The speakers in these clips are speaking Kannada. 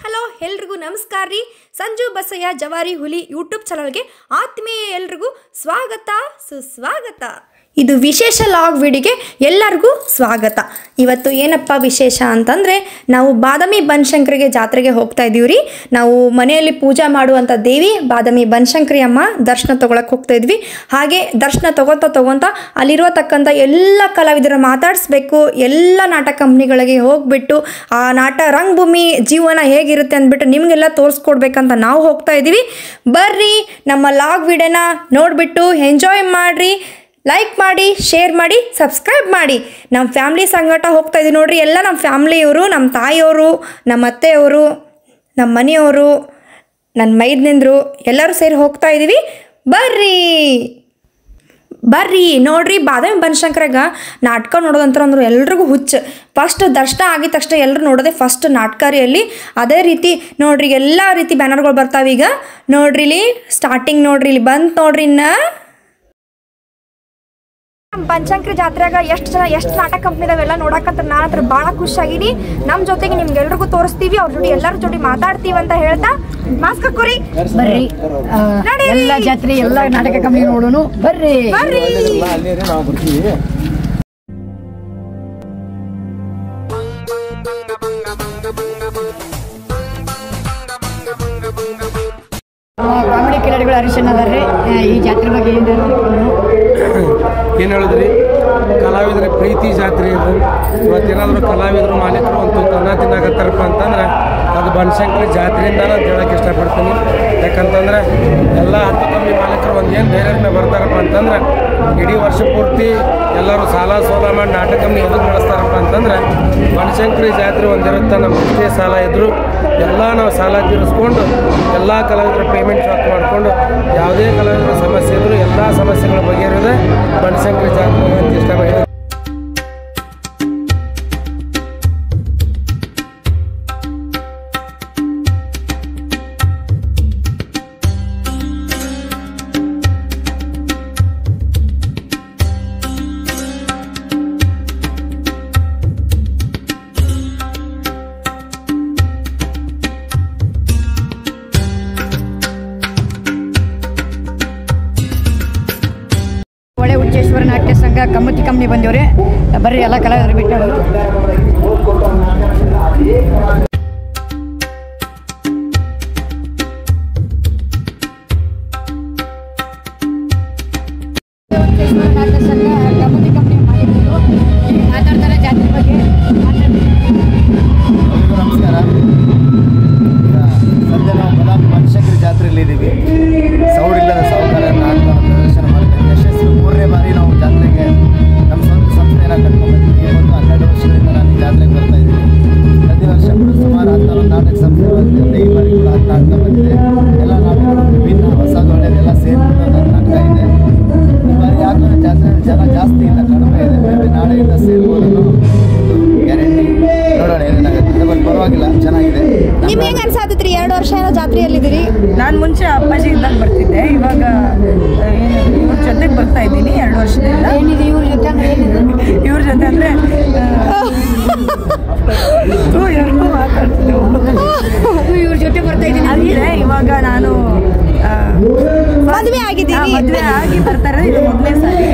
ಹಲೋ ಎಲ್ರಿಗೂ ನಮಸ್ಕಾರ ರೀ. ಸಂಜು ಬಸಯ್ಯ ಜವಾರಿ ಹುಲಿ ಯೂಟ್ಯೂಬ್ ಚಾನಲ್ಗೆ ಆತ್ಮೀಯ ಎಲ್ರಿಗೂ ಸ್ವಾಗತ ಸುಸ್ವಾಗತ. ಇದು ವಿಶೇಷ ಲಾಗ್ ವಿಡಿಯೋಗೆ ಎಲ್ಲರಿಗೂ ಸ್ವಾಗತ. ಇವತ್ತು ಏನಪ್ಪ ವಿಶೇಷ ಅಂತಂದರೆ ನಾವು ಬಾದಾಮಿ ಬನಶಂಕರಿಗೆ ಜಾತ್ರೆಗೆ ಹೋಗ್ತಾ ಇದ್ದೀವಿ ರೀ. ನಾವು ಮನೆಯಲ್ಲಿ ಪೂಜೆ ಮಾಡುವಂಥ ದೇವಿ ಬಾದಾಮಿ ಬನಶಂಕರಿ ಅಮ್ಮ ದರ್ಶನ ತೊಗೊಳಕ್ಕೆ ಹೋಗ್ತಾ ಇದ್ವಿ. ಹಾಗೆ ದರ್ಶನ ತೊಗೊತ ಅಲ್ಲಿರುವತಕ್ಕಂಥ ಎಲ್ಲ ಕಲಾವಿದರ ಮಾತಾಡಿಸ್ಬೇಕು, ಎಲ್ಲ ನಾಟಕ ಕಂಪ್ನಿಗಳಿಗೆ ಹೋಗ್ಬಿಟ್ಟು ಆ ರಂಗಭೂಮಿ ಜೀವನ ಹೇಗಿರುತ್ತೆ ಅಂದ್ಬಿಟ್ಟು ನಿಮಗೆಲ್ಲ ತೋರಿಸ್ಕೊಡ್ಬೇಕಂತ ನಾವು ಹೋಗ್ತಾ ಇದ್ದೀವಿ. ಬರ್ರಿ ನಮ್ಮ ಲಾಗ್ ವಿಡಿಯೋನ ನೋಡಿಬಿಟ್ಟು ಎಂಜಾಯ್ ಮಾಡಿರಿ. ಲೈಕ್ ಮಾಡಿ, ಶೇರ್ ಮಾಡಿ, ಸಬ್ಸ್ಕ್ರೈಬ್ ಮಾಡಿ. ನಮ್ಮ ಫ್ಯಾಮ್ಲಿ ಸಂಗಟ ಹೋಗ್ತಾ ಇದ್ದೀವಿ ನೋಡ್ರಿ. ಎಲ್ಲ ನಮ್ಮ ಫ್ಯಾಮ್ಲಿಯವರು, ನಮ್ಮ ತಾಯಿಯವರು, ನಮ್ಮ ಅತ್ತೆಯವರು, ನಮ್ಮ ಮನೆಯವರು, ನನ್ನ ಮೈದ್ನಿಂದರು ಎಲ್ಲರೂ ಸೇರಿ ಹೋಗ್ತಾ ಇದ್ದೀವಿ. ಬರ್ರಿ ನೋಡ್ರಿ. ಬಾದಾಮಿ ಬನಶಂಕರಾಗ ನಾಟಕ ನೋಡೋದಂತಾರೆ ಎಲ್ರಿಗೂ ಹುಚ್ಚು. ಫಸ್ಟ್ ದರ್ಶನ ಆಗಿದ ತಕ್ಷಣ ಎಲ್ಲರೂ ನೋಡೋದೆ ಫಸ್ಟ್ ನಾಟಕಾರಿಯಲ್ಲಿ. ಅದೇ ರೀತಿ ನೋಡ್ರಿ ಎಲ್ಲ ರೀತಿ ಬ್ಯಾನರ್ಗಳು ಬರ್ತಾವೆ. ಈಗ ನೋಡ್ರಿ ಇಲ್ಲಿ ಸ್ಟಾರ್ಟಿಂಗ್ ನೋಡ್ರಿ, ಇಲ್ಲಿ ಬಂತು ನೋಡ್ರಿ. ಬನಶಂಕರಿ ಜಾತ್ರೆಯಾಗ ಎಷ್ಟು ನಾಟಕ ಕಂಪ್ನಿದಾವೆಲ್ಲ ನೋಡಕಂತ ನಾನು ಹತ್ರ ಭಾಳ ಖುಷಿಯಾಗಿನಿ. ನಮ್ಮ ಜೊತೆಗೆ ನಿಮ್ಗೆಲ್ರಿಗೂ ತೋರಿಸ್ತೀವಿ, ಅವ್ರ ಜೊತೆ ಎಲ್ಲರ ಜೊತೆ ಮಾತಾಡ್ತೀವಿ ಅಂತ ಹೇಳ್ತಾ ಮಾಸ್ಕ್ ಹಾಕೋರಿ. ಬರ್ರಿ ಎಲ್ಲ ಜಾತ್ರೆ ಎಲ್ಲ ನಾಟಕ ಕಂಪ್ನಿ ನೋಡೋಣ. ಬರ್ರಿ ಕಾಮಿಡಿ ಕಿಲಾಡಿಗಳು ಹರೀಶಣ್ಣ ಅದಾರ್ರಿ. ಈ ಜಾತ್ರೆ ಬಗ್ಗೆ ಏನು ಹೇಳಿದ್ರಿ? ಕಲಾವಿದರ ಪ್ರೀತಿ ಜಾತ್ರೆ ಇದು. ಇವತ್ತೇನಾದರೂ ಕಲಾವಿದರು ಮಾಲೀಕರು ಅಂತೂ ತನ್ನ ತಿನ್ನಾಕತ್ತಾರಪ್ಪ ಅಂತಂದ್ರೆ ಅದು ಬನಶಂಕರಿ ಜಾತ್ರೆಯಿಂದ ನಾನು ಹೇಳೋಕ್ಕೆ ಇಷ್ಟಪಡ್ತೀನಿ. ಯಾಕಂತಂದ್ರೆ ಎಲ್ಲ 10 ಕಂಪ್ನಿ ಮಾಲೀಕರು ಒಂದು ಏನು ಧೈರ್ಯದಿಂದ ಬರ್ತಾರಪ್ಪ ಅಂತಂದ್ರೆ ಇಡೀ ವರ್ಷ ಪೂರ್ತಿ ಎಲ್ಲರೂ ಸಾಲ ಸೋಲ ಮಾಡಿ ನಾಟಕ ಕಂಪ್ನಿ ಎದುರು ನಡೆಸ್ತಾರಪ್ಪ ಅಂತಂದ್ರೆ ಬನಶಂಕರಿ ಜಾತ್ರೆ ಒಂದಿರುತ್ತೆ. ನಮ್ಮ ಎಷ್ಟೇ ಸಾಲ ಇದ್ದರೂ ಎಲ್ಲ ನಾವು ಸಾಲ ತೀರಿಸ್ಕೊಂಡು ಎಲ್ಲ ಕಲಾವಿದರ ಪೇಮೆಂಟ್ ಸ್ಟಾಪ್ ಮಾಡಿಕೊಂಡು ಯಾವುದೇ ಕಲಾವಿದರ ಸಮಸ್ಯೆ ಇದ್ದರೂ ಎಲ್ಲ ಸಮಸ್ಯೆಗಳ ಬಗೆಹರಿಯೋದೇ ಬನಶಂಕರಿ ಜಾತ್ರೆ ಅಂತ ಇಷ್ಟಪಡ್ತೀನಿ. ಉಚ್ಚೇಶ್ವರ ನಾಟ್ಯ ಸಂಘ ಕಮ್ಮತಿ ಕಂಪ್ನಿ ಬಂದಿವ್ರಿ. ಬರ್ರಿ ಎಲ್ಲ ಕಲಾವಿದರು ಬಿಟ್ಟು ಉಚ್ಚೇಶ್ವರ ನಾಟ್ಯ ಸಂಘ ಕಮ್ಮತಿ ಕಂಪ್ನಿ ಮಾತಾಡ್ತಾರೆ ಜಾತ್ರೆ ಬಗ್ಗೆ. ನಮಸ್ಕಾರ. ಸದ್ಯ ನಾವು ಬಾದಾಮಿ ಬನಶಂಕರಿ ಜಾತ್ರೆಯಲ್ಲಿದ್ದೀವಿ. ಸೌಡಿಲ್ಲದ ಸಾಹುಕಾರ ನಾಟಕ ಪ್ರದರ್ಶನ ಮಾಡ್ತೀವಿ. ಯಶಸ್ವಿ 3ನೇ ಬಾರಿ ನಾವು ಜಾತ್ರೆಗೆ ನಮ್ಮ ಸ್ವಂತ ಸಂಸ್ಥೆಯನ್ನು ಕಟ್ಕೊಂಡ್ಬಂದಿದ್ದೀವಿ. ಇವತ್ತು 12 ವರ್ಷಗಳಿಂದ ನಾನು ಈ ಜಾತ್ರೆಗೆ ಬರ್ತಾ ಇದ್ದೀನಿ. ಪ್ರತಿ ವರ್ಷ ಕೂಡ ಸುಮಾರು 11 ನಾಟಕ ಸಂಸ್ಥೆ ಬಂದಿದೆ. ಈ ಬಾರಿ ಕೂಡ 10 ನಾಟಕ ಬಂದಿದೆ. ಎಲ್ಲ ನಾಟಕಗಳು ವಿಭಿನ್ನ ಹೊಸದು ಒಳ್ಳೆಯದೆಲ್ಲ ಸೇರಿಕೊಂಡು ನಾಟಕ ಇದೆ. ಈ ಬಾರಿ ಯಾಕಂದರೆ ಜಾತ್ರೆ ಜನ ಜಾಸ್ತಿ ಇಲ್ಲ, ಕಡಿಮೆ ಇದೆ. ಬೇರೆ ನಾಳೆಯಿಂದ ಸೇರ್ಬೋದು ಅನ್ನೋ ಗ್ಯಾರಂಟಿ. ನೋಡೋಣ ಏನೇನಾಗುತ್ತೆ. ಬಟ್ ಪರವಾಗಿಲ್ಲ, ಚೆನ್ನಾಗಿದೆ. ನಿಮ್ಗೆ ಹೆಂಗೆ ಅನ್ಸಾತೈತ್ರಿ? 2 ವರ್ಷ ಏನೋ ಜಾತ್ರೆಯಲ್ಲಿದ್ದೀರಿ. ನಾನು ಮುಂಚೆ ಅಪ್ಪಾಜಿ ಇದ್ದಾಗ ಬರ್ತಿದ್ದೆ. ಇವಾಗ ಇವ್ರ ಜೊತೆಗೆ ಬರ್ತಾ ಇದ್ದೀನಿ 2 ವರ್ಷದಿಂದ. ಏನಿದೆ ಇವ್ರ ಜೊತೆ ಅಂದ್ರೆ ಏನಿದೆ? ಇವ್ರ ಜೊತೆ ಅಂದರೆ ಎಲ್ಲರೂ ಮಾತಾಡ್ತಿದ್ದೆವು. ಇವ್ರ ಜೊತೆ ಬರ್ತಾ ಇದ್ದೀನಿ ಅಂದರೆ ಇವಾಗ ನಾನು ಮದುವೆ ಆಗಿದ್ದೀನಿ. ಮದುವೆ ಆಗಿ ಬರ್ತಾ ಇರೋದು ಇದು 1ನೇ ಸಾರಿ.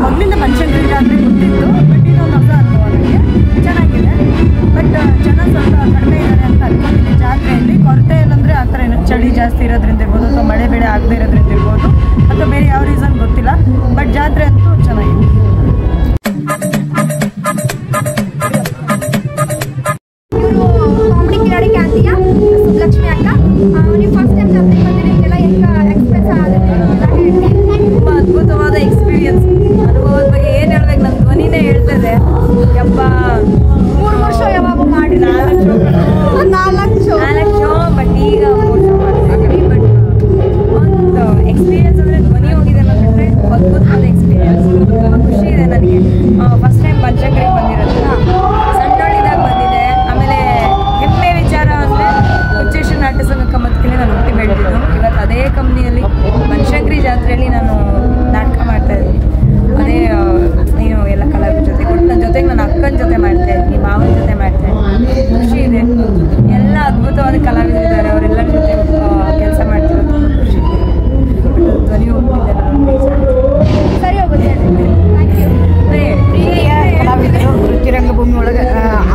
ಮೊದಲಿಂದ ಬನಶಂಕರಿ ಜಾತ್ರೆ ಗೊತ್ತಿತ್ತು. ಬಟ್ ಇನ್ನೊಂದು ಹೊಸ ಅನುಭವ ನನಗೆ. ಚೆನ್ನಾಗಿದೆ. ಬಟ್ ಜನ ಸ್ವಲ್ಪ ಕಡಿಮೆ ಇದ್ದಾರೆ ಅಂತ ಅನ್ಕೊಂಡಿದ್ದೀನಿ. ಜಾತ್ರೆಯಲ್ಲಿ ಕೊರತೆ ಏನಂದರೆ ಆ ಥರ ಏನು ಚಳಿ ಜಾಸ್ತಿ ಇರೋದ್ರಿಂದ ಇರ್ಬೋದು, ಅಥವಾ ಮಳೆ ಬೆಳೆ ಆಗದೆ ಇರೋದ್ರಿಂದ ಇರ್ಬೋದು, ಅಥವಾ ಬೇರೆ ಯಾವ ರೀಸನ್ ಗೊತ್ತಿಲ್ಲ. ಬಟ್ ಜಾತ್ರೆ ಅಂತೂ ಚೆನ್ನಾಗಿದೆ. ಕಾಮಿಡಿ ಕಿಲಾಡಿ ಖ್ಯಾತಿಯ ಸುಬ್ಲಕ್ಷ್ಮಿ ಅಕ್ಕ. ನೀವು ಫಸ್ಟ್ ಟೈಮ್ ಜಾತ್ರೆಗೆ ಬಂದಿದ್ದೀರಿಗೆಲ್ಲ ಹೆಂಗೆ ಎಕ್ಸ್ಪೀರಿಯನ್ಸ್ ಆಗುತ್ತೆ? ತುಂಬ ಅದ್ಭುತವಾದ ಎಕ್ಸ್ಪೀರಿಯನ್ಸ್. ಅನುಭವದ ಬಗ್ಗೆ ಏನು ಹೇಳ್ಬೇಕು? ನನ್ನ ಧ್ವನಿನೇ ಹೇಳ್ತದೆ. ಯಪ್ಪ 3 ವರ್ಷ ಯಾವಾಗ ಮಾಡಿ 4 ಅದ್ಭುತವಾದ ಕಲಾವಿದರಿದ್ದಾರೆ, ಅವರೆಲ್ಲರ ಜೊತೆ ಕೆಲಸ ಮಾಡ್ತಿರೋದು ತುಂಬ ಖುಷಿ ಇದೆ. ಧ್ವನಿ ಹೋಗ್ತಿದೆ ಸರಿ ಹೋಗುತ್ತೆ. Thank you. ಪ್ರೀತಿಯ ಕಲಾವಿದರು ವೃತ್ತಿರಂಗಭೂಮಿ ಒಳಗೆ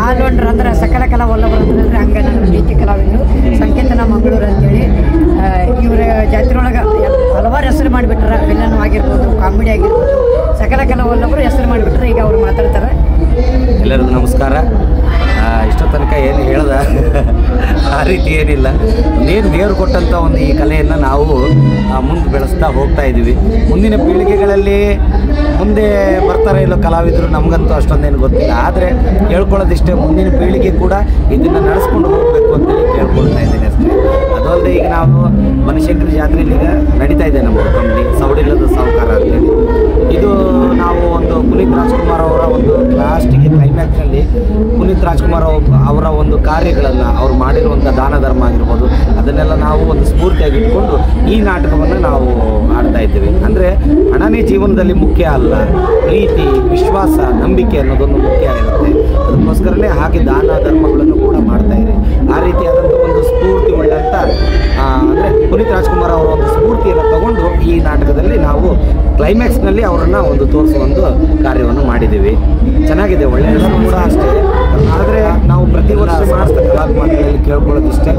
ಆಲ್ರೌಂಡರ್ ಅಂದ್ರೆ ಸಕಲ ಕಲಾ ವಲ್ಲಭರಂದ್ರೆ ಹಂಗೆ ನನ್ನ ಪ್ರೀತಿ ಕಲಾವಿದರು ಸಂಕೇತನ ಮಂಗಳೂರು ಅಂತೇಳಿ ಇವರ ಜಾತ್ರೆ ಒಳಗೆ ಹಲವಾರು ಹೆಸರು ಮಾಡಿಬಿಟ್ರೆ, ವಿಲನ್ ಆಗಿರ್ಬೋದು, ಕಾಮಿಡಿ ಆಗಿರ್ಬೋದು, ಸಕಲ ಕಲಾ ವಲ್ಲಭರು ಹೆಸರು ಮಾಡಿಬಿಟ್ರೆ ಈಗ ಅವ್ರು ಮಾತಾಡ್ತಾರೆ. ಎಲ್ಲರಿಗೂ ನಮಸ್ಕಾರ. ಇಷ್ಟೋ ತನಕ ಏನು ಹೇಳ್ದ ಆ ರೀತಿ ಏನಿಲ್ಲ. ಏನು ದೇವರು ಕೊಟ್ಟಂಥ ಒಂದು ಈ ಕಲೆಯನ್ನು ನಾವು ಮುಂದೆ ಬೆಳೆಸ್ತಾ ಹೋಗ್ತಾ ಇದ್ದೀವಿ. ಮುಂದಿನ ಪೀಳಿಗೆಗಳಲ್ಲಿ ಮುಂದೆ ಬರ್ತಾರೆ ಇಲ್ಲೋ ಕಲಾವಿದರು ನಮಗಂತೂ ಅಷ್ಟೊಂದೇನು ಗೊತ್ತಿಲ್ಲ. ಆದರೆ ಹೇಳ್ಕೊಳ್ಳೋದಿಷ್ಟೇ, ಮುಂದಿನ ಪೀಳಿಗೆ ಕೂಡ ಇದನ್ನು ನಡೆಸ್ಕೊಂಡು ಹೋಗಬೇಕು ಅಂತೇಳಿ ಕೇಳ್ಕೊಳ್ತಾ ಇದ್ದೀನಿ ಅಷ್ಟೇ. ಅದಲ್ಲದೆ ಈಗ ನಾವು ಬನಶಂಕರಿ ಜಾತ್ರೆಯಲ್ಲಿ ಈಗ ನಡೀತಾ ಇದೆ ನಮ್ಮ ಕಂಪ್ನಿ ಸೌಡಿಲ್ಲದ ಸಾಹುಕಾರ ಅಂತೇಳಿ. ಇದು ನಾವು ಒಂದು ಪುನೀತ್ ರಾಜ್ಕುಮಾರ್ ಅವರ ಒಂದು ಲಾಸ್ಟಿಗೆ ಕ್ಲೈಮ್ಯಾಕ್ಸ್ನಲ್ಲಿ ಪುನೀತ್ ರಾಜ್ಕುಮಾರ್ ಅವರ ಒಂದು ಕಾರ್ಯಗಳನ್ನು ಅವ್ರು ಮಾಡಿರುವಂಥ ದಾನ ಧರ್ಮ ಆಗಿರ್ಬೋದು, ಅದನ್ನೆಲ್ಲ ನಾವು ಒಂದು ಸ್ಫೂರ್ತಿಯಾಗಿ ಇಟ್ಕೊಂಡು ಈ ನಾಟಕವನ್ನು ನಾವು ಆಡ್ತಾ ಇದ್ದೀವಿ. ಅಂದರೆ ಹಣನೇ ಜೀವನದಲ್ಲಿ ಮುಖ್ಯ ಅಲ್ಲ, ಪ್ರೀತಿ, ವಿಶ್ವಾಸ, ನಂಬಿಕೆ ಅನ್ನೋದೊಂದು ಮುಖ್ಯ ಇರುತ್ತೆ. ಅದಕ್ಕೋಸ್ಕರನೇ ಹಾಗೆ ದಾನ ಧರ್ಮಗಳನ್ನು ಕೂಡ ಮಾಡ್ತಾ ಇದೆ. ಆ ರೀತಿಯಾದಂಥ ಒಂದು ಸ್ಫೂರ್ತಿ ಉಳ್ಳಂಥ ಅಂದರೆ ಪುನೀತ್ ರಾಜ್ಕುಮಾರ್ ಅವರ ಒಂದು ಸ್ಫೂರ್ತಿಯನ್ನು ತಗೊಂಡು ಈ ನಾಟಕದಲ್ಲಿ ನಾವು ಕ್ಲೈಮ್ಯಾಕ್ಸ್ನಲ್ಲಿ ಅವರನ್ನು ಒಂದು ತೋರಿಸುವ ಒಂದು ಕಾರ್ಯವನ್ನು ಮಾಡಿದ್ದೀವಿ. ಚೆನ್ನಾಗಿದೆ, ಒಳ್ಳೆಯ ಹೆಸರು ಕೂಡ ಅಷ್ಟೇ. ಆದರೆ ನಾವು ಪ್ರತಿ ವರ್ಷ ಮಾಡಿಸ್ತಾ ಕಲಾಭಿಮಾನಿಗಳಲ್ಲಿ ಕೇಳ್ಕೊಳ್ಳೋದಿಷ್ಟೇ,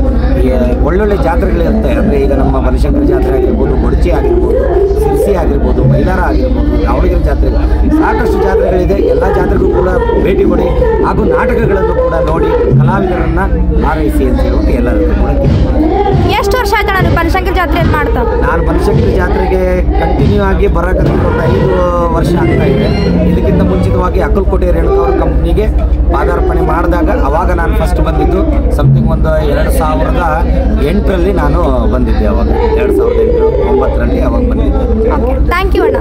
ಒಳ್ಳೊಳ್ಳೆ ಜಾತ್ರೆಗಳಿರುತ್ತೆ. ಅಂದರೆ ಈಗ ನಮ್ಮ ಬನಶಂಕರಿ ಜಾತ್ರೆ ಆಗಿರ್ಬೋದು, ಗೊಡಚಿ ಆಗಿರ್ಬೋದು, ಸಿರ್ಸಿ ಆಗಿರ್ಬೋದು, ಮೈಲಾರ ಆಗಿರ್ಬೋದು, ದಾವಣಗೆರೆ ಜಾತ್ರೆ, ಸಾಕಷ್ಟು ಜಾತ್ರೆಗಳಿದೆ. ಎಲ್ಲ ಜಾತ್ರೆಗೂ ಕೂಡ ಭೇಟಿ ಕೊಡಿ ಹಾಗೂ ನಾಟಕಗಳನ್ನು ಕೂಡ ನೋಡಿ ಕಲಾವಿದರನ್ನು ಹಾರೈಸಿ ಅಂತ ಹೇಳಿ ಎಲ್ಲರಿಗೂ ಕೂಡ ಎಷ್ಟು ವರ್ಷ ಆಯ್ತು ನಾನು ಬನಶಂಕರಿ ಜಾತ್ರೆಯಲ್ಲಿ ಮಾಡ್ತಾ? ನಾನು ಬನಶಂಕರಿ ಜಾತ್ರೆಗೆ ಕಂಟಿನ್ಯೂ ಆಗಿ ಬರೋಕ್ಕೆ ಒಂದು 5 ವರ್ಷ ಆಗ್ತಾ ಇದೆ. ಇದಕ್ಕಿಂತ ಮುಂಚಿತವಾಗಿ ಅಕ್ಕಲಕೋಟೆ ರೇಣುಕಾ ಅವ್ರ ಕಂಪ್ನಿಗೆ ಪಾದಾರ್ಪಣೆ ಮಾಡಿದಾಗ ಅವಾಗ ನಾನು ಫಸ್ಟ್ ಬಂದಿದ್ದು ಸಮಥಿಂಗ್ ಒಂದು 2008ರಲ್ಲಿ ನಾನು ಬಂದಿದ್ದೆ. ಅವಾಗ 2008-9ರಲ್ಲಿ ಅವಾಗ ಬಂದಿದ್ದೆ. ಓಕೆ, ಥ್ಯಾಂಕ್ ಯು ಅಣ್ಣ.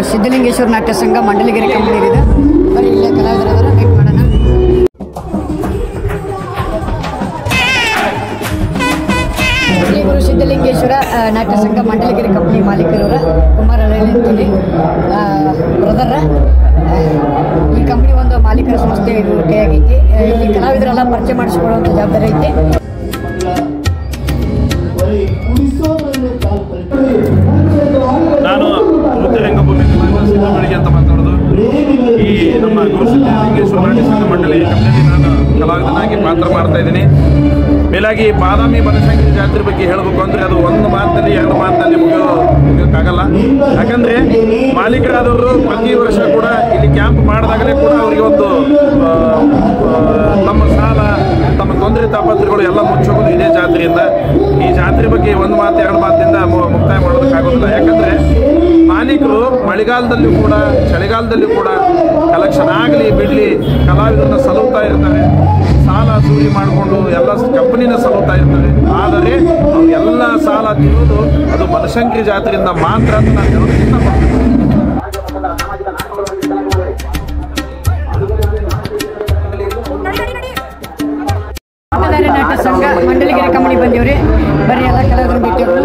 ಸಿದ್ಧಲಿಂಗೇಶ್ವರ ನಾಟ್ಯ ಸಂಘ ಮಂಡಲಗಿರಿ ಕಂಪನಿ ಇದೆ. ಬರೀ ಇಲ್ಲೇ ಕಲಾವಿದರ ಮೀಟ್ ಮಾಡೋಣ. ಶ್ರೀ ಗುರು ಸಿದ್ಧಲಿಂಗೇಶ್ವರ ನಾಟ್ಯ ಸಂಘ ಮಂಡಲಗಿರಿ ಕಂಪನಿ ಮಾಲೀಕರವರ ಕುಮಾರ್ ಅಂತೇಳಿ ಬ್ರದರ. ಈ ಕಂಪ್ನಿ ಒಂದು ಮಾಲೀಕರ ಸಂಸ್ಥೆ ಒಟ್ಟಿಯಾಗೈತಿ. ಈ ಕಲಾವಿದರೆಲ್ಲ ಪರಿಚಯ ಮಾಡಿಸ್ಕೊಳ್ಳುವಂಥ ಜವಾಬ್ದಾರಿ ಐತಿ. ನಾನು ವೃತ್ತಿರಂಗಭೂಮಿ ಸಿದ್ದಮಳಿಗೆ ಅಂತ ಮಾತಾಡೋದು. ಈ ನಮ್ಮ ಗುರುಸಿದ್ದಲಿಂಗೇಶ್ವರ ನಾಟ್ಯ ಸಂಘ ಮಂಡಳಿ ಕಂಪನಿಯಲ್ಲಿ ನಾನು ಕಲಾವಿದನಾಗಿ ಪಾತ್ರ ಮಾಡ್ತಾ ಇದ್ದೀನಿ. ಮೇಲಾಗಿ ಬಾದಾಮಿ ಬನಶಂಕರಿ ಜಾತ್ರೆ ಬಗ್ಗೆ ಹೇಳಬೇಕು ಅಂದರೆ ಅದು ಒಂದು ಮಾತಲ್ಲಿ 2 ಮಾತಲ್ಲಿ ಮುಗಿಯೋಕ್ಕಾಗಲ್ಲ. ಯಾಕಂದರೆ ಮಾಲೀಕರಾದವರು ಪ್ರತಿ ವರ್ಷ ಕೂಡ ಇಲ್ಲಿ ಕ್ಯಾಂಪ್ ಮಾಡಿದಾಗಲೇ ಕೂಡ ಅವರಿಗೆ ಒಂದು ತಮ್ಮ ಸಾಲ, ತಮ್ಮ ತೊಂದರೆ ತಾಪತ್ರಗಳು ಎಲ್ಲ ಮುಚ್ಚೋಗೋದು ಇದೇ ಜಾತ್ರೆಯಿಂದ. ಈ ಜಾತ್ರೆ ಬಗ್ಗೆ 1 ಮಾತು 2 ಮಾತಿಂದ ಮುಕ್ತಾಯ ಮಾಡೋದಕ್ಕಾಗೋದಿಲ್ಲ. ಯಾಕಂದರೆ ಮಾಲೀಕರು ಮಳೆಗಾಲದಲ್ಲೂ ಕೂಡ ಚಳಿಗಾಲದಲ್ಲೂ ಕೂಡ ಕಲೆಕ್ಷನ್ ಆಗಲಿ ಬಿಡಲಿ ಕಲಾವಿದರನ್ನ ಸಲುತ್ತಾ ಇರ್ತಾರೆ. ಸಾಲ ಸೂರಿ ಮಾಡಿಕೊಂಡು ಎಲ್ಲ ಕಂಪನಿನ ಸಲುತ್ತಾ ಇರ್ತಾರೆ. ಆದರೆ ಅವ್ರು ಎಲ್ಲ ಸಾಲ ತಿನ್ನೋದು ಅದು ಬನಶಂಕರಿ ಜಾತ್ರೆಯಿಂದ ಮಾತ್ರ ಅಂತ ನಾನು ಹೇಳೋದಕ್ಕೆ ಇಷ್ಟಪಡ್ತೀನಿ. ನಾಟ್ಯ ಸಂಘ ಮಂಡಲಗಿರಿ ಕಂಪನಿ ಬಂದಿವ್ರಿ. ಬರೀ ಎಲ್ಲ ಕಲಾವಿದರು ಬಿಟ್ಟಿದ್ರು.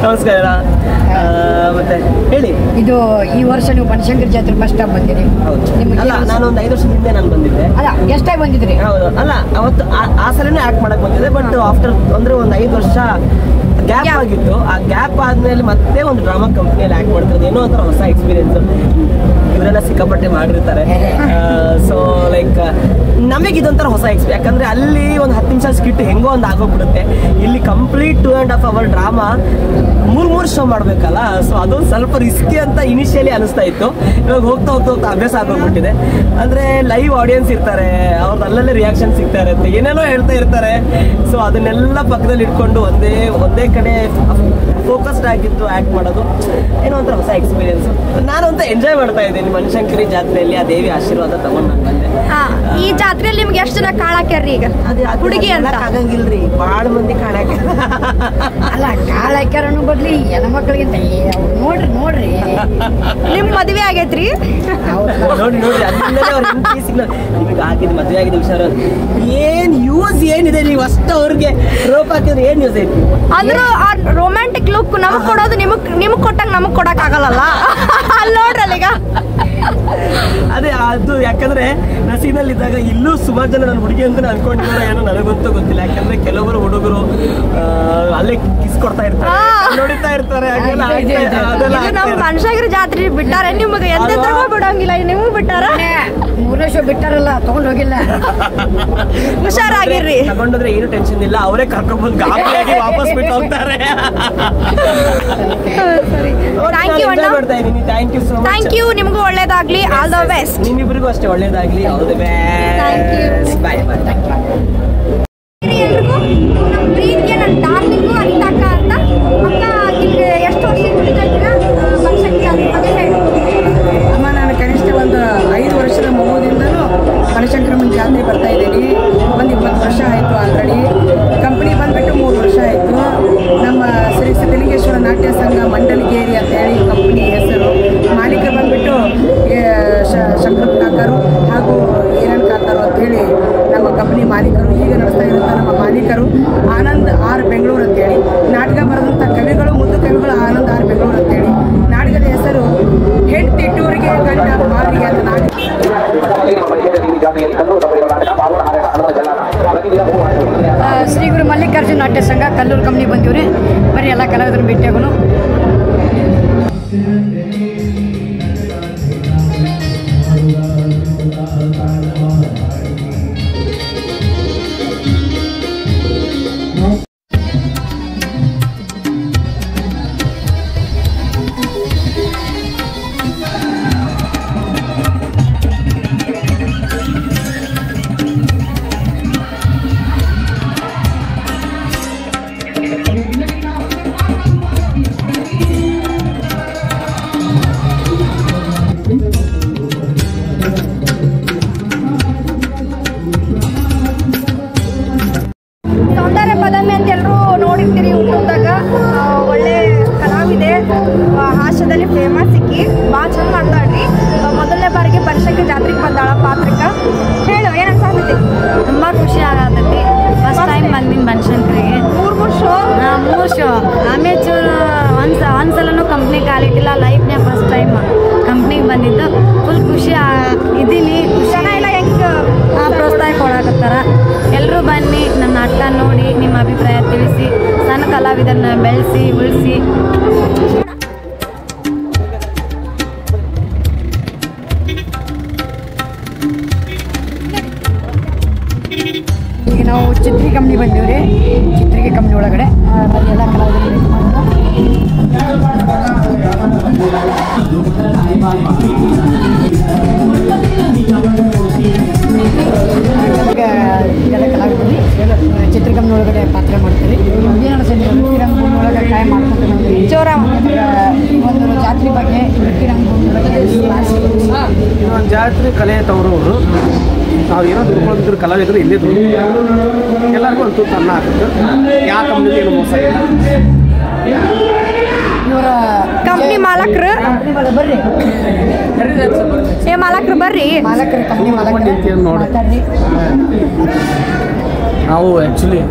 ನಮಸ್ಕಾರ. ಮತ್ತೆ ಹೇಳಿ, ಇದು ಈ ವರ್ಷ ನೀವು ಬನಶಂಕರಿ ಜಾತ್ರೆ ಫಸ್ಟ್ ಟೈಮ್ ಬಂದಿರಿ? ನಿಮ್ಗೆ ಅಲ್ಲ, ನಾನೊಂದು 5 ವರ್ಷದ ಹಿಂದೆ ನಾನು ಬಂದಿದ್ದೆ. ಅಲ್ಲ, ಎಷ್ಟಾಗಿ ಬಂದಿದ್ರಿ? ಹೌದು, ಅಲ್ಲ ಅವತ್ತು ಆ ಸಲನೇ ಆ್ಯಕ್ಟ್ ಮಾಡಕ್ಕೆ ಬಂದಿದ್ದೆ. ಬಟ್ ಆಫ್ಟರ್ ಅಂದರೆ ಒಂದು 5 ವರ್ಷ ಗ್ಯಾಪ್ ಆಗಿತ್ತು. ಆ ಗ್ಯಾಪ್ ಆದಮೇಲೆ ಮತ್ತೆ ಒಂದು ಡ್ರಾಮಾ ಕಂಪ್ನಿಯಲ್ಲಿ ಆ್ಯಕ್ಟ್ ಮಾಡ್ತಿರೋದು ಏನೋ ಒಂಥರ ಹೊಸ ಎಕ್ಸ್ಪೀರಿಯನ್ಸು. ಇವರೆಲ್ಲ ಸಿಕ್ಕಾಪಟ್ಟೆ ಮಾಡಿರ್ತಾರೆ. ಸೊ ಲೈಕ್ ನಮಗೆ ಇದೊಂಥರ ಹೊಸ ಎಕ್ಸ್ಪೀರಿಯನ್ಸ್. ಯಾಕಂದರೆ ಅಲ್ಲಿ ಒಂದು 10 ನಿಮಿಷ ಸ್ಕಿಟ್ ಹೆಂಗೋ ಒಂದು ಆಗೋಗ್ಬಿಡುತ್ತೆ. ಇಲ್ಲಿ ಕಂಪ್ಲೀಟ್ 2.5 hour ಡ್ರಾಮಾ 3 ಶೋ ಮಾಡಬೇಕಲ್ಲ. ಸೊ ಅದೊಂದು ಸ್ವಲ್ಪ ರಿಸ್ಕಿ ಅಂತ ಇನಿಷಿಯಲಿ ಅನಿಸ್ತಾ ಇತ್ತು. ಇವಾಗ ಹೋಗ್ತಾ ಹೋಗ್ತಾ ಹೋಗ್ತಾ ಅಭ್ಯಾಸ ಆಗೋಗ್ಬಿಟ್ಟಿದೆ. ಅಂದರೆ ಲೈವ್ ಆಡಿಯನ್ಸ್ ಇರ್ತಾರೆ, ಅವ್ರದ್ದು ಅಲ್ಲಲ್ಲೇ ರಿಯಾಕ್ಷನ್ ಸಿಗ್ತಾ ಇರುತ್ತೆ, ಏನೇನೋ ಹೇಳ್ತಾ ಇರ್ತಾರೆ. ಸೊ ಅದನ್ನೆಲ್ಲ ಪಕ್ಕದಲ್ಲಿ ಇಟ್ಕೊಂಡು ಒಂದೇ ಕಡೆ ಫೋಕಸ್ಡ್ ಆಗಿದ್ದು ಆ್ಯಕ್ಟ್ ಮಾಡೋದು ಏನೋ ಒಂಥರ ಹೊಸ ಎಕ್ಸ್ಪೀರಿಯನ್ಸ್. ನಾನಂತ ಎಂಜಾಯ್ ಮಾಡ್ತಾ ಇದ್ದೀನಿ ಬನಶಂಕರಿ ಜಾತ್ರೆಯಲ್ಲಿ. ಆ ದೇವಿ ಆಶೀರ್ವಾದ ತಗೊಂಡು ನಾನು ಬಂದೆ. ಈ ಜಾತ್ರೆಯಲ್ಲಿ ನಿಮ್ಗೆ ಎಷ್ಟು ಜನ ಕಾಳಾಕ್ಯಾರ್ರಿ ಈಗ ಹುಡುಗಿ ಅಂತ? ಆಗಂಗಿಲ್ರಿ, ಭಾಳ ಮಂದಿ ಕಾಳಾಕ ಅಲ್ಲ ಕಾಳು ಹಾಕ್ಯಾರನು ಬದ್ಲಿ ಹೆಣ್ಮಕ್ಳಿಗಿಂತ ನೋಡ್ರಿ ನಿಮ್ ಮದ್ವೆ ಆಗೈತ್ರಿ? ನೋಡಿ ಅದ್ರಿಂದಲೇ ಅವ್ರ ನಿಮಗೆ ಆಗಿದ್ದು ಮದುವೆ ಆಗಿದ್ದ ವಿಚಾರ ಏನ್ ಯೂಸ್ ಏನಿದೆ, ನೀವು ಅಷ್ಟು ಅವ್ರಿಗೆ ರೋಪ್ ಹಾಕಿದ್ರೆ ಏನ್ ಯೂಸ್ ಐತಿ? ಅಂದ್ರೂ ಆ ರೊಮ್ಯಾಂಟಿಕ್ ಲುಕ್ ನಮಗ್ ಕೊಡೋದು ನಿಮಗ್ ಕೊಟ್ಟಂಗ ನಮಗ್ ಕೊಡಕ್ ಆಗಲ್ಲ. ಅಲ್ಲಿ ನೋಡ್ರಲ್ಲ ಈಗ ಅದೇ ಅದು ಯಾಕಂದ್ರೆ ನಸೀನಲ್ಲಿ ಇದ್ದಾಗ ಇಲ್ಲೂ ಸುಮಾರು ಜನ ನನ್ನ ಹುಡುಗಿ ಅಂತ ಅನ್ಕೊಂಡಿದ್ದಾರೆ, ಏನೋ ನನಗಂತೂ ಗೊತ್ತಿಲ್ಲ. ಯಾಕಂದ್ರೆ ಕೆಲವೊಬ್ಬರು ಹುಡುಗರು ಅಲ್ಲೇ ಕಿಸ್ ಕೊಡ್ತಾ ಇರ್ತಾರೆ, ನೋಡಿತಾ ಇರ್ತಾರೆ. ನಮ್ಮ ಬನಶಂಕರಿ ಜಾತ್ರೆ ಬಿಟ್ಟಾರೆ ನಿಮ್ಗೆ ಎಂತ ಬಿಡಂಗಿಲ್ಲ, ನಿಮಗ್ ಬಿಟ್ಟಾರ? 3 ವರ್ಷ ಬಿಟ್ಟಾರಲ್ಲ, ತಗೊಂಡ್ ಹೋಗಿಲ್ಲ. ಹುಷಾರಾಗಿರ್ರಿ. ತಗೊಂಡೋದ್ರೆ ಏನು ಟೆನ್ಷನ್ ಇಲ್ಲ, ಅವರೇ ಕರ್ಕೊಂಡ್ಬಂದು ಗಾಬರಿಯಾಗಿ ವಾಪಸ್ ಬಿಟ್ಟು ಹೋಗ್ತಾರೆ. ಮಾಡ್ತಾ ಇದ್ದೀನಿ. Thank you so much. Thank you. ನಿಮಗೂ ಒಳ್ಳೇದಾಗ್ಲಿ. All the best. ನಿಮ್ಮಿಬ್ಬರಿಗೂ ಅಷ್ಟೇ ಒಳ್ಳೇದಾಗ್ಲಿ. All the best. Bye bye. ಎಲ್ರಿಗೂ ನಮ್ಮ ಪ್ರೀತಿಯ ನನ್ನ ಡಾರ್ಲಿಂಗು ಅನಿತಾ ಅಕ್ಕ ಅಂತ. ಅಕ್ಕ ನಿಮ್ಗೆ ಎಷ್ಟು ವರ್ಷ ಕುಡಿದಿದ್ದೀರಾ ಬನಶಂಕರಿ ಜಾತ್ರೆ ಬಗ್ಗೆ ಹೇಳಿ? ಅಮ್ಮ, ನಾನು ಕನಿಷ್ಠ ಒಂದು 5 ವರ್ಷದ ಮಗುವಿಂದಲೂ ಬನಶಂಕರಮ್ಮನ ಜಾತ್ರೆ ಬರ್ತಾ ಇದ್ದೀನಿ. ಒಂದು 20 ವರ್ಷ ಆಯಿತು ಆಲ್ರೆಡಿ. ಕಂಪ್ನಿ ಬಂದುಬಿಟ್ಟು 3 ವರ್ಷ ಆಯಿತು. ನಮ್ಮ ಶ್ರೀ ಸಿದ್ಧಲಿಂಗೇಶ್ವರ ನಾಟ್ಯ ಸಂಘ ಮಂಡಲಗೇರಿ ಅಂತೇಳಿ ಕಂಪ್ನಿ ಹೆಸರು. ಮಾಲೀಕರು ಬಂದುಬಿಟ್ಟು ಶಂಕರ ಕಾಕರು ಹಾಗೂ ಈರಣ್ಣ ಕಾಕರು ಅಂತೇಳಿ ನಮ್ಮ ಕಂಪ್ನಿ ಮಾಲೀಕರು. ಈಗ ನಡೆಸ್ತಾ ಇರುವಂಥ ನಮ್ಮ ಮಾಲೀಕರು ಆನಂದ್ ಆರ್ ಬೆಂಗಳೂರು ಅಂತೇಳಿ. ನಾಟಕ ಬರೆದಂಥ ಕವಿಗಳು, ಮುದ್ದು ಕವಿಗಳು ಆನಂದ್ ಆರ್ ಬೆಂಗಳೂರು ಅಂತೇಳಿ. ನಾಟಕದ ಹೆಸರು ಹೆಂಡತಿ ಟೂರಿಗೆ ಗಂಡ ಬಾರಿಗೆ ಅಂತ ನಾಟಕ. ಶ್ರೀ ಗುರು ಮಲ್ಲಿಕಾರ್ಜುನ ನಾಟ್ಯ ಸಂಘ ಕಲ್ಲೂರು ಕಂಪ್ನಿ ಬಂದಿವ್ರಿ. ಬರೀ ಎಲ್ಲ ಕಲಾವಿದರು ಭೇಟಿಯಾಗೋನು. ಸೌಂದರ್ಯ ಪದಮಿ ಅಂತ ಎಲ್ಲರೂ ನೋಡಿರ್ತೀರಿ ಊಟದಾಗ. ಒಳ್ಳೆ ಕಲಾವಿದೆ, ಹಾಸ್ಯದಲ್ಲಿ ಫೇಮಸ್ ಸಿಕ್ಕಿ ಭಾಳ ಚಂದ ಮಾಡ್ತಾಳ್ರಿ. ಮೊದಲನೇ ಬಾರಿಗೆ ಬನಶಂಕರಿ ಜಾತ್ರೆಗೆ ಬಂದಾಳ ಪಾತ್ರಕ್ಕೆ. ಹೇಳು ಏನು ಅನ್ಸಾತೈತಿ? ತುಂಬ ಖುಷಿ ಆಗತೈತಿ. ಫಸ್ಟ್ ಟೈಮ್ ಬಂದಿನಿ ಬನಶಂಕರಿಗೆ. 3 ಶೋ. 3 ಶೋ. ಆಮೇಲೆ ಚೂರು ಒಂದ್ಸಲನೂ ಕಂಪ್ನಿ ಕಾಲಿಟ್ಟಿಲ್ಲ. ಲೈಫ್ನೇ ಫಸ್ಟ್ ಟೈಮ್ ಕಂಪ್ನಿಗೆ ಬಂದಿದ್ದು. ಫುಲ್ ಖುಷಿ ಇದ್ದೀನಿ. ಜನ ಎಲ್ಲ ಹೆಂಗೆ ಪ್ರೋತ್ಸಾಹ ಕೊಡಾಕತ್ತಾರ. ಎಲ್ಲರೂ ಬನ್ನಿ, ನಮ್ಮ ನಾಟಕ ನೋಡಿ ನಿಮ್ಮ ಅಭಿಪ್ರಾಯ ತಿಳಿಸಿ. ಸಣ್ಣ ಕಲಾವಿದರನ್ನ ಬೆಳೆಸಿ ಉಳಿಸಿ. ಈಗ ನಾವು ಚಿತ್ರಿ ಕಂಪ್ನಿ ಬಂದೀವ್ರಿ. ಚಿತ್ರಿಗೆ ಕಂಪ್ನಿ ಒಳಗಡೆ ಬರೀ ಎಲ್ಲ ಕಲಾವಿದರು ಈಗ ಎಲ್ಲ ಕಲಾವಿದರಿ ಚಿತ್ರಕಂಪ್ನಿ ಒಳಗಡೆ ಪಾತ್ರ ಮಾಡ್ತೀವಿ. ಏನು ರಂಗಭೂಮಿ ಒಳಗೆ ಟ್ರೈ ಮಾಡ್ಕೊಂಡು ಬಂದ್ವಿ. ಜೋರ ಈ ಒಂದು ಜಾತ್ರೆ ಬಗ್ಗೆ ರಂಗಭೂಮಿ ಒಳಗೆ ಇದೊಂದು ಜಾತ್ರೆ ಕಲೆ ತವರವರು ನಾವು ಏನೋ ದುಡ್ಕೊಂಡಿದ್ರು ಕಲಾವಿದರು ಇಲ್ಲೇ ದುಡ್ಡು ಎಲ್ಲರಿಗೂ ಒಂದು ತೂತು ಅನ್ನ ಹಾಕಿದ್ರು. ಯಾವ ಕಂಪ್ನಿಗೆ ಏನು ಮೋಸ ಇಲ್ಲ. ಇವರ ಕಂಪ್ನಿ ಮಾಲಕರು ಬರ್ರಿ ಮಾಲಕರು ಬರ್ರಿ. ಮಾಲಕರು ಕಂಪ್ನಿ ಮಾಲಕರು ಮಾತಾಡ್ರಿ. ನಾವು ಆ್ಯಕ್ಚುಲಿ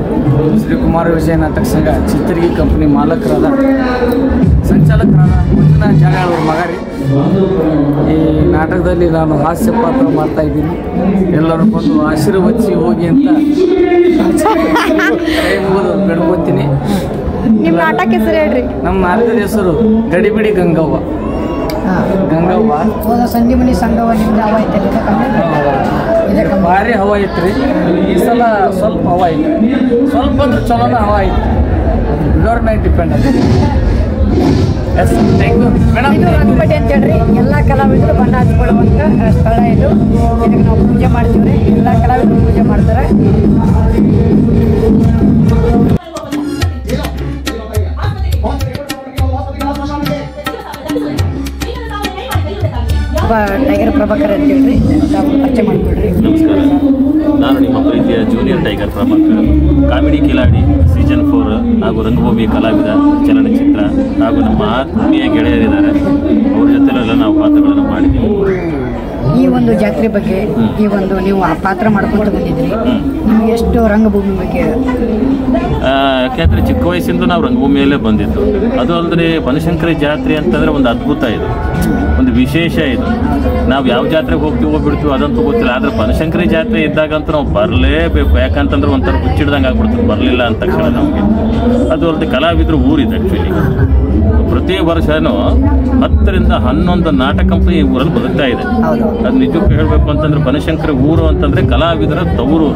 ಶ್ರೀ ಕುಮಾರ ವಿಜಯ ನಾಟಕ ಸಂಘ ಚಿತ್ರಗಿ ಕಂಪ್ನಿ ಮಾಲಕರಾದ ಸಂಚಾಲಕರಾದ ಮುಂದಿನ ಜಾಗ ಅವ್ರ ಮಗ ರೀ. ಈ ನಾಟಕದಲ್ಲಿ ನಾನು ಹಾಸ್ಯ ಪಾತ್ರ ಮಾಡ್ತಾಯಿದ್ದೀನಿ. ಎಲ್ಲರೂ ಬಂದು ಆಶೀರ್ವದಿಸಿ ಹೋಗಿ ಅಂತ ಕೈ ಮುಗಿದು ಬೇಡ್ಕೊತೀನಿ. ನಿಮ್ಮ ನಾಟಕ ಹೆಸರು ಹೇಳ್ರಿ. ನಮ್ಮ ನಾಟಕದ ಹೆಸರು ಗಡಿಬಿಡಿ ಗಂಗವ್ವ. ಹೋದ ಸಂಜೀವನಿ ಸಂಘವ ನಿಮ್ದು ಹವಾ ಐತಲ್ಲ ಇದಕ್ಕೆ ಭಾರಿ ಹವಾ ಐತ್ರಿ. ಈ ಸಲ ಸ್ವಲ್ಪ ಹವಾ ಐತಿ, ಸ್ವಲ್ಪ ಅಂದ್ರೆ ಚಲೋನ ಹವಾ ಐತಿ. ಗೌರ್ಮೆಂಟ್ ಡಿಪೆಂಡ್ ಅದು. Yes, thank you madam. ಇದು ರಂಗಪಟ್ಟಿ ಅಂತ ಹೇಳ್ರಿ. ಎಲ್ಲ ಕಲಾವಿದರು ಬಣ್ಣ ಹಚ್ಕೊಳ್ಳುವಂಥ ಸ್ಥಳ ಇದು. ಇದಕ್ಕೆ ನಾವು ಪೂಜೆ ಮಾಡ್ತೀವಿ. ಎಲ್ಲ ಕಲಾವಿದರು ಪೂಜೆ ಮಾಡ್ತಾರೆ. ಟೈಗರ್ ಪ್ರಭಾಕರ್ ಅಂತೇಳಿ ತಾವು ಪರಿಚಯ ಮಾಡಿಕೊಡ್ರಿ. ನಮಸ್ಕಾರ, ನಾನು ನಿಮ್ಮ ಪ್ರೀತಿಯ junior tiger Prabhakar, comedy Kiladi season 4 ಹಾಗೂ ರಂಗಭೂಮಿ ಕಲಾವಿದ, ಚಲನಚಿತ್ರ ಹಾಗೂ ನಮ್ಮ ಆತ್ಮೀಯ ಗೆಳೆಯರಿದ್ದಾರೆ, ಅವ್ರ ಜೊತೆಲೆಲ್ಲ ನಾವು ಪಾತ್ರಗಳನ್ನು ಮಾಡಿದ್ದೀವಿ. ಈ ಒಂದು ಜಾತ್ರೆ ಬಗ್ಗೆ ಈ ಒಂದು ನೀವು ಆ ಪಾತ್ರ ಮಾಡ್ಕೊಂತ ಬಂದಿದ್ರಿ, ನಿಮ್ಗೆ ಎಷ್ಟು ರಂಗಭೂಮಿ ಬಗ್ಗೆ? ಯಾಕೆಂದರೆ ಚಿಕ್ಕ ವಯಸ್ಸಿಂದ ನಾವು ರಂಗಭೂಮಿಯಲ್ಲೇ ಬಂದಿದ್ದು. ಅದು ಅಲ್ಲದೆ ಬನಶಂಕರಿ ಜಾತ್ರೆ ಅಂತಂದರೆ ಒಂದು ಅದ್ಭುತ ಇದು, ಒಂದು ವಿಶೇಷ ಇದು. ನಾವು ಯಾವ ಜಾತ್ರೆಗೆ ಹೋಗ್ಬಿಡ್ತೀವಿ ಅದಂತೂ ಗೊತ್ತಿಲ್ಲ, ಆದರೆ ಬನಶಂಕರಿ ಜಾತ್ರೆ ಇದ್ದಾಗಂತೂ ನಾವು ಬರಲೇಬೇಕು. ಯಾಕಂತಂದ್ರೆ ಒಂಥರ ಹುಚ್ಚಿಡ್ದಂಗೆ ಆಗ್ಬಿಡ್ತದೆ ಬರಲಿಲ್ಲ ಅಂದ ತಕ್ಷಣ ನಮಗೆ. ಅದು ಅಲ್ಲದೆ ಕಲಾವಿದರು ಊರಿದೆ ಆ್ಯಕ್ಚುಲಿ. ಪ್ರತಿ ವರ್ಷನೂ 10 ರಿಂದ 11 ನಾಟಕ ಕಂಪನಿ ಈ ಊರಲ್ಲಿ ಬದುಕ್ತಾ ಇದೆ. ಅದು ನಿಜಕ್ಕೂ ಹೇಳಬೇಕು ಅಂತಂದ್ರೆ ಬನಶಂಕರಿ ಊರು ಅಂತಂದರೆ ಕಲಾವಿದರ ತವರು.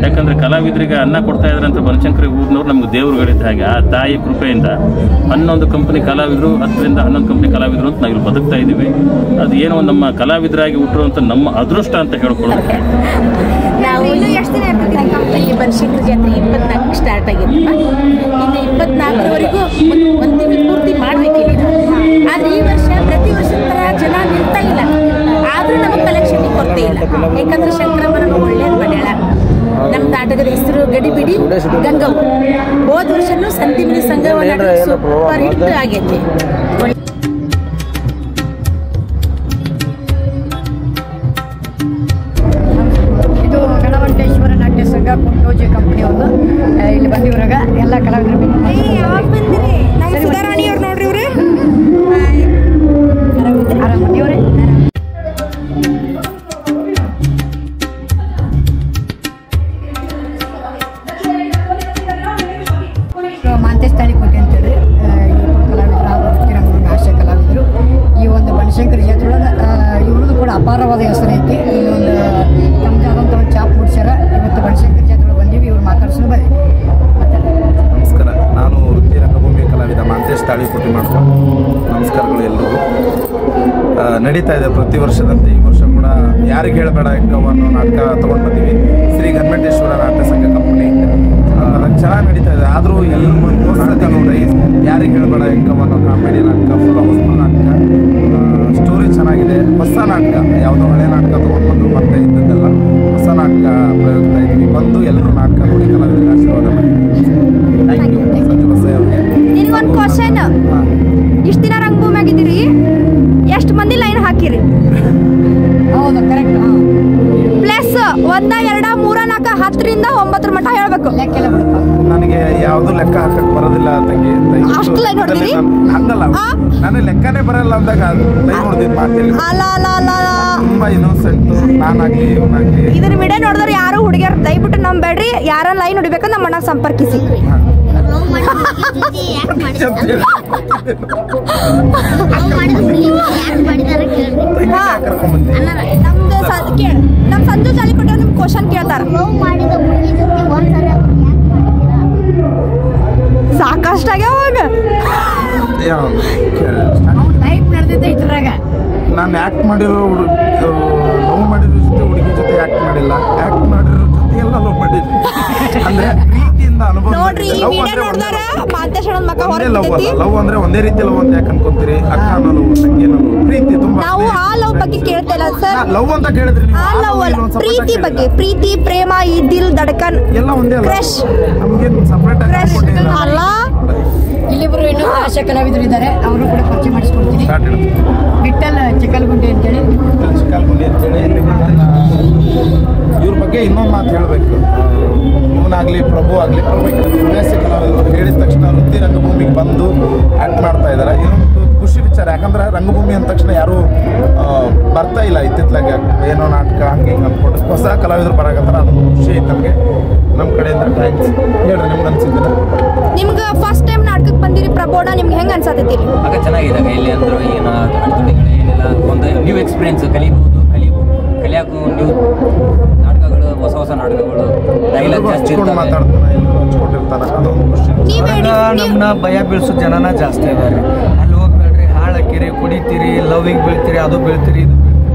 ಯಾಕಂದರೆ ಕಲಾವಿದರಿಗೆ ಅನ್ನ ಕೊಡ್ತಾ ಇದ್ದಾರೆ ಅಂತ ಬನಶಂಕರಿ ಊರಿನವ್ರು ನಮ್ಗೆ ದೇವರುಗಳಿದ್ದ ಹಾಗೆ. ಆ ತಾಯಿ ಕೃಪೆಯಿಂದ 11 ಕಂಪನಿ ಕಲಾವಿದರು, 10 ರಿಂದ 11 ಕಂಪನಿ ಕಲಾವಿದರು ಅಂತ ನಾವು ಇಲ್ಲಿ ಬದುಕ್ತಾ ಇದ್ದೀವಿ. ಅದು ಏನೋ ನಮ್ಮ ಕಲಾವಿದರಾಗಿ ಹುಟ್ಟಿರುವಂಥ ನಮ್ಮ ಅದೃಷ್ಟ ಅಂತ ಹೇಳ್ಕೊಳ್ಳೋದು. ನಾವು ಎಷ್ಟು ದಿನ ಈ ಬನಶಂಕರಿ ಜಾತ್ರೆ 24 ಸ್ಟಾರ್ಟ್ ಆಗಿತ್ತಲ್ಲ, ಇನ್ನು 24ರವರೆಗೂ ಒಂದು ತಿಂಗಳು ಪೂರ್ತಿ ಮಾಡಬೇಕಿಲ್ಲ. ಆದರೆ ಈ ವರ್ಷ ಪ್ರತಿ ವರ್ಷ ಥರ ಜನ ನಿಲ್ತಾ ಇಲ್ಲ, ಆದರೂ ನಮಗೆ ಕಲೆಕ್ಷನ್ ಕೊರತೆ ಇಲ್ಲ. ಯಾಕಂದ್ರೆ ಶಂಕರಮ್ಮನ ಒಳ್ಳೇದು ಮಾಡ್ಯಾಳ. ನಮ್ಮ ನಾಟಕದ ಹೆಸರು ಗಡಿಬಿಡಿ ಗಂಗವ್ವ. ಹೋದ ವರ್ಷನೂ ಸಂತಿಮಿನಿ ಸಂಘವ ನಾಟಕ ಸೂಪರ್ ಹಿಟ್ ಆಗೈತಿ. ಇದು ಗಣವಂಟೇಶ್ವರ ನಾಟ್ಯ ಸಂಘ ಕುಂಟೋಜಿ ಕಂಪನಿಯವರು ಇಲ್ಲಿ ಬಂದಿವ್ರಾಗ ಎಲ್ಲ ಕಲಾವಿದರು ಸುಧಾರಾಣಿಯವ್ರು ನೋಡ್ರಿ ಇವ್ರೆ. ಆರಾಮದಿವ್ರಿ. ಮಾಂತೇಶ್ ತಾಳಿಕೋಟೆ ಅಂತೇಳಿ ಕಲಾವಿದರು, ಹಾಸ್ಯ ಕಲಾವಿದರು. ಈ ಒಂದು ಬನಶಂಕರಿ ಜಾತ್ರೆ ಒಳಗೆ ಇವ್ರದ್ದು ಕೂಡ ಅಪಾರವಾದ ಹೆಸರು ಐತಿ. ಈ ಒಂದು ತಮ್ಮದಾದಂಥ ಒಂದು ಚಾಪ್ ಮುಡ್ಸ್ಯಾರ. ಇವತ್ತು ಬನಶಂಕರಿ ಜಾತ್ರೆ ಬಂದೀವಿ, ಇವ್ರು ಮಾತಾಡ್ಸೋಣ ಬರೀ. ನಮಸ್ಕಾರ, ನಾನು ವೃತ್ತಿ ರಂಗಭೂಮಿ ಕಲಾವಿದ ಮಾಂತೇಶ್ ತಾಳಿಕೋಟೆ ಮಾಡ್ಕೊಂಡು. ನಮಸ್ಕಾರಗಳು ಎಲ್ರಿಗೂ. ನಡೀತಾ ಇದೆ ಪ್ರತಿ ವರ್ಷದಂತೆ ಈ ವರ್ಷ ಕೂಡ ಯಾರಿಗೆ ಹೇಳಬೇಡ ಎಂಕವನ್ನು ನಾಟಕ ತೊಗೊಂಡು ಬಂದೀವಿ. ಶ್ರೀ ಗಣವಂಟೇಶ್ವರ ನಾಟ್ಯ ಸಂಘ ಕಂಪನಿ ಚೆನ್ನಾಗಿ ನಡೀತಾ ಇದೆ. ಆದರೂ ಎಲ್ಲರೂ ಹೊಸತಿ ನೋಡ್ರಿ, ಯಾರಿಗೆ ಹೇಳಬೇಡ ಎಂಕವನ್ನು ಕಾಮಿಡಿ ನಾಟಕ, ಫುಲ್ ಹೌಸ್ಫುಲ್ ನಾಟಕ, ಸ್ಟೋರಿ ಚೆನ್ನಾಗಿದೆ. ಹೊಸ ನಾಟಕ, ಯಾವುದೋ ಹಳೆ ನಾಟಕ ತೊಗೊಂಡು ಬಂದು ಮತ್ತೆ ಇದ್ದದ್ದೆಲ್ಲ ಹೊಸ ನಾಟಕ ಪ್ರಯೋಗ್ತಾ ಇದ್ದೀವಿ. ಬಂದು ಎಲ್ಲರೂ ನಾಟಕ ನೋಡಿ ಕಲಾವಿದರಿಗೆ ಆಶೀರ್ವಾದ ಮಾಡಿ. ಥ್ಯಾಂಕ್ ಯು ಸಂಜು ಬಸಯ್ಯ ಅವ್ರಿಗೆ. ನಿನಗೊಂದು ಕ್ವಶನ್, ಇಷ್ಟು ದಿನ ರಂಗಭೂಮಿ ಆಗಿದ್ದೀರಿ, ಎಷ್ಟು ಮಂದಿ ಲೈನ್ ಹಾಕಿರಿ? ಹೌದು, ಕರೆಕ್ಟ್. ಪ್ಲಸ್ 1 2 3 4 10 ರಿಂದ 9 ಮಟ್ಟ ಹೇಳ್ಬೇಕು. ನನಗೆ ಯಾವುದು ಲೆಕ್ಕ ಹಾಕಕ್ ಬರೋದಿಲ್ಲ ತಂಗಿ. ಅಷ್ಟು ಲೈನ್ ಹೊಡೆದಿರಿ? ಹಂಗಲ್ಲ, ನನಗೆ ಲೆಕ್ಕನೇ ಬರಲ್ಲ ಅಂದಾಗ ಲೈನ್ ಹೊಡೆದಿದ್ದು ಮಾತಿಲ್ಲ. ತುಂಬಾ ಇನ್ನೋಸೆಂಟ್ ನಾನಾಗ್ಲಿ ಇವನಾಗ್ಲಿ. ಇದನ್ನ ವಿಡಿಯೋ ನೋಡಿದ್ರೆ ಯಾರು ಹುಡುಗಿಯರು ದಯವಿಟ್ಟು ನಂಬೇಡ್ರಿ. ಯಾರ ಲೈನ್ ಹೊಡಿಬೇಕಂದ್ರೆ ನಮ್ಮ ಅಣ್ಣ ಸಂಪರ್ಕಿಸಿ. ನಮ್ ಸಂಜು ಚಾಲಿ ಕೊಟ್ಟರೆ ನಿಮ್ಗೆ ಕ್ವಶನ್ ಕೇಳ್ತಾರ. ಸಾಕಷ್ಟಾಗ್ಯಾವಾಗ ಲೈಫ್ ನಡೆದಿದ್ದೆ ಇದ್ರಾಗ. ನಾನು ಆ್ಯಕ್ಟ್ ಮಾಡಿರೋ ಲವ್ ಮಾಡಿರೋ ಜೊತೆ ಹುಡುಗಿ ಜೊತೆ ಆ್ಯಕ್ಟ್ ಮಾಡಿಲ್ಲ, ಆ್ಯಕ್ಟ್ ಮಾಡಿರೋ ಜೊತೆ ಎಲ್ಲ ಲವ್ ಮಾಡಿದ್ವಿ. ಅಂದ್ರೆ ಪ್ರೀತಿಯಿಂದ ಅನುಭವ ನೋಡ್ರಿ, ಈ ವಿಡಿಯೋ ನೋಡಿದಾರ ಮಾಂತೇಶ್ ಅಣ್ಣನ ಮಕ್ಕ ಹೊರಗೆ ಲವ್ ಅಂದ್ರೆ ಒಂದೇ ರೀತಿ ಲವ್ ಅಂತ ಯಾಕೆ ಅನ್ಕೊಂತೀರಿ? ಅಕ್ಕ ಅನ್ನೋದು, ತಂಗಿ ಅನ್ನೋದು, ಪ್ರೀತಿ ತುಂಬಾ. ನಾವು ಆ ಲವ್ ಬಗ್ಗೆ ಕೇಳ್ತಿಲ್ಲ ಸರ್. ಲವ್ ಅಂತ ಕೇಳಿದ್ರಿ ನೀವು? ಆ ಲವ್ ಅಲ್ಲ, ಪ್ರೀತಿ ಬಗ್ಗೆ. ಪ್ರೀತಿ, ಪ್ರೇಮ, ಈ ದಿಲ್ ಧಡಕನ್ ಎಲ್ಲ ಒಂದೇ ಅಲ್ಲ. ಕ್ರಶ್ ನಮಗೆ ಸಪರೇಟ್ ಆಗಿ ಅಲ್ಲ. ಇಲ್ಲಿಬ್ರು ಇನ್ನೂ ಹಾಸ್ಯ ಕಲಾವಿದರು ಇದ್ದಾರೆ, ಅವರು ಕೂಡ ಪರಿಚಯ ಮಾಡಿಸ್ಕೊಡ್ತೀನಿ. ವಿಠಲ್ ಚಿಕ್ಕಲ್ಗುಂಡಿ ಅಂತೇಳಿ. ಚಿಕ್ಕಲ್ಗುಂಡಿ ಅಂತೇಳಿ ಇವ್ರ ಬಗ್ಗೆ ಇನ್ನೊಂದು ಮಾತು ಹೇಳಬೇಕು. ಇವನಾಗಲಿ ಪ್ರಭು ಆಗಲಿ, ಹವ್ಯಾಸಿ ಕಲಾವಿದರು ಹೇಳಿದ ತಕ್ಷಣ ವೃತ್ತಿ ರಂಗಭೂಮಿಗೆ ಬಂದು ಆ್ಯಕ್ಟ್ ಮಾಡ್ತಾ ಇದ್ದಾರೆ. ಇನ್ನೊಂದು ಖುಷಿ ವಿಚಾರ, ಯಾಕಂದ್ರೆ ರಂಗಭೂಮಿ ಅಂದ ತಕ್ಷಣ ಯಾರೂ ಬರ್ತಾ ಇಲ್ಲ ಇತ್ತಿತ್ತಲಾಗೆ. ಏನೋ ನಾಟಕ ಹಂಗೆ ಹಿಂಗೆ ಅಂದ್ಕೊಂಡು ಹೊಸ ಕಲಾವಿದರು ಬರಾಕತ್ತಾರ. ಅದೊಂದು ಖುಷಿ ಐತೆ ನಮಗೆ. ನಮ್ಮ ಕಡೆಯಿಂದ ಥ್ಯಾಂಕ್ಸ್. ಹೇಳ್ರಿ, ನಿಮ್ಗೆ ಅನ್ಸಿದ್ದಿಲ್ಲ? ನಿಮ್ಗೆ ಫಸ್ಟ್ ಟೈಮ್ ನಾಟಕಕ್ಕೆ ಬಂದಿರಿ ಪ್ರಬೋಣ, ನಿಮ್ಗೆ ಹೆಂಗೆ ಅನ್ಸತೈತಿ? ಆಗ ಚೆನ್ನಾಗಿದೆ. ಇಲ್ಲಿ ಅಂದರೂ ಏನು ಅಡೆತಡೆಗಳು ಏನಿಲ್ಲ, ಒಂದು ನ್ಯೂ ಎಕ್ಸ್ಪೀರಿಯೆನ್ಸ್ ಕಲಿಬೋದು. ಕಲಿಯಾಕು ನ್ಯೂ ನಾಟಕಗಳು, ಹೊಸ ನಾಟಕಗಳು, ಡೈಲಾಗ್ ಜಾಸ್ತಿ ಮಾತಾಡ್ತಾನೆ, ಹಚ್ಕೊಂಡಿರ್ತಾನೆ, ಅದೊಂದು ಖುಷಿ. ನಮ್ಮನ್ನ ಭಯ ಬೀಳ್ಸೋ ಜನನ ಜಾಸ್ತಿ ಇದ್ದಾರೆ. ಅಲ್ಲಿ ಹೋಗ್ಬೇಡ್ರಿ, ಹಾಳಾಕಿರಿ, ಕುಡಿತೀರಿ, ಲವ್ವಿಗೆ ಬೀಳ್ತೀರಿ, ಅದು ಬೀಳ್ತೀರಿ, ಇದು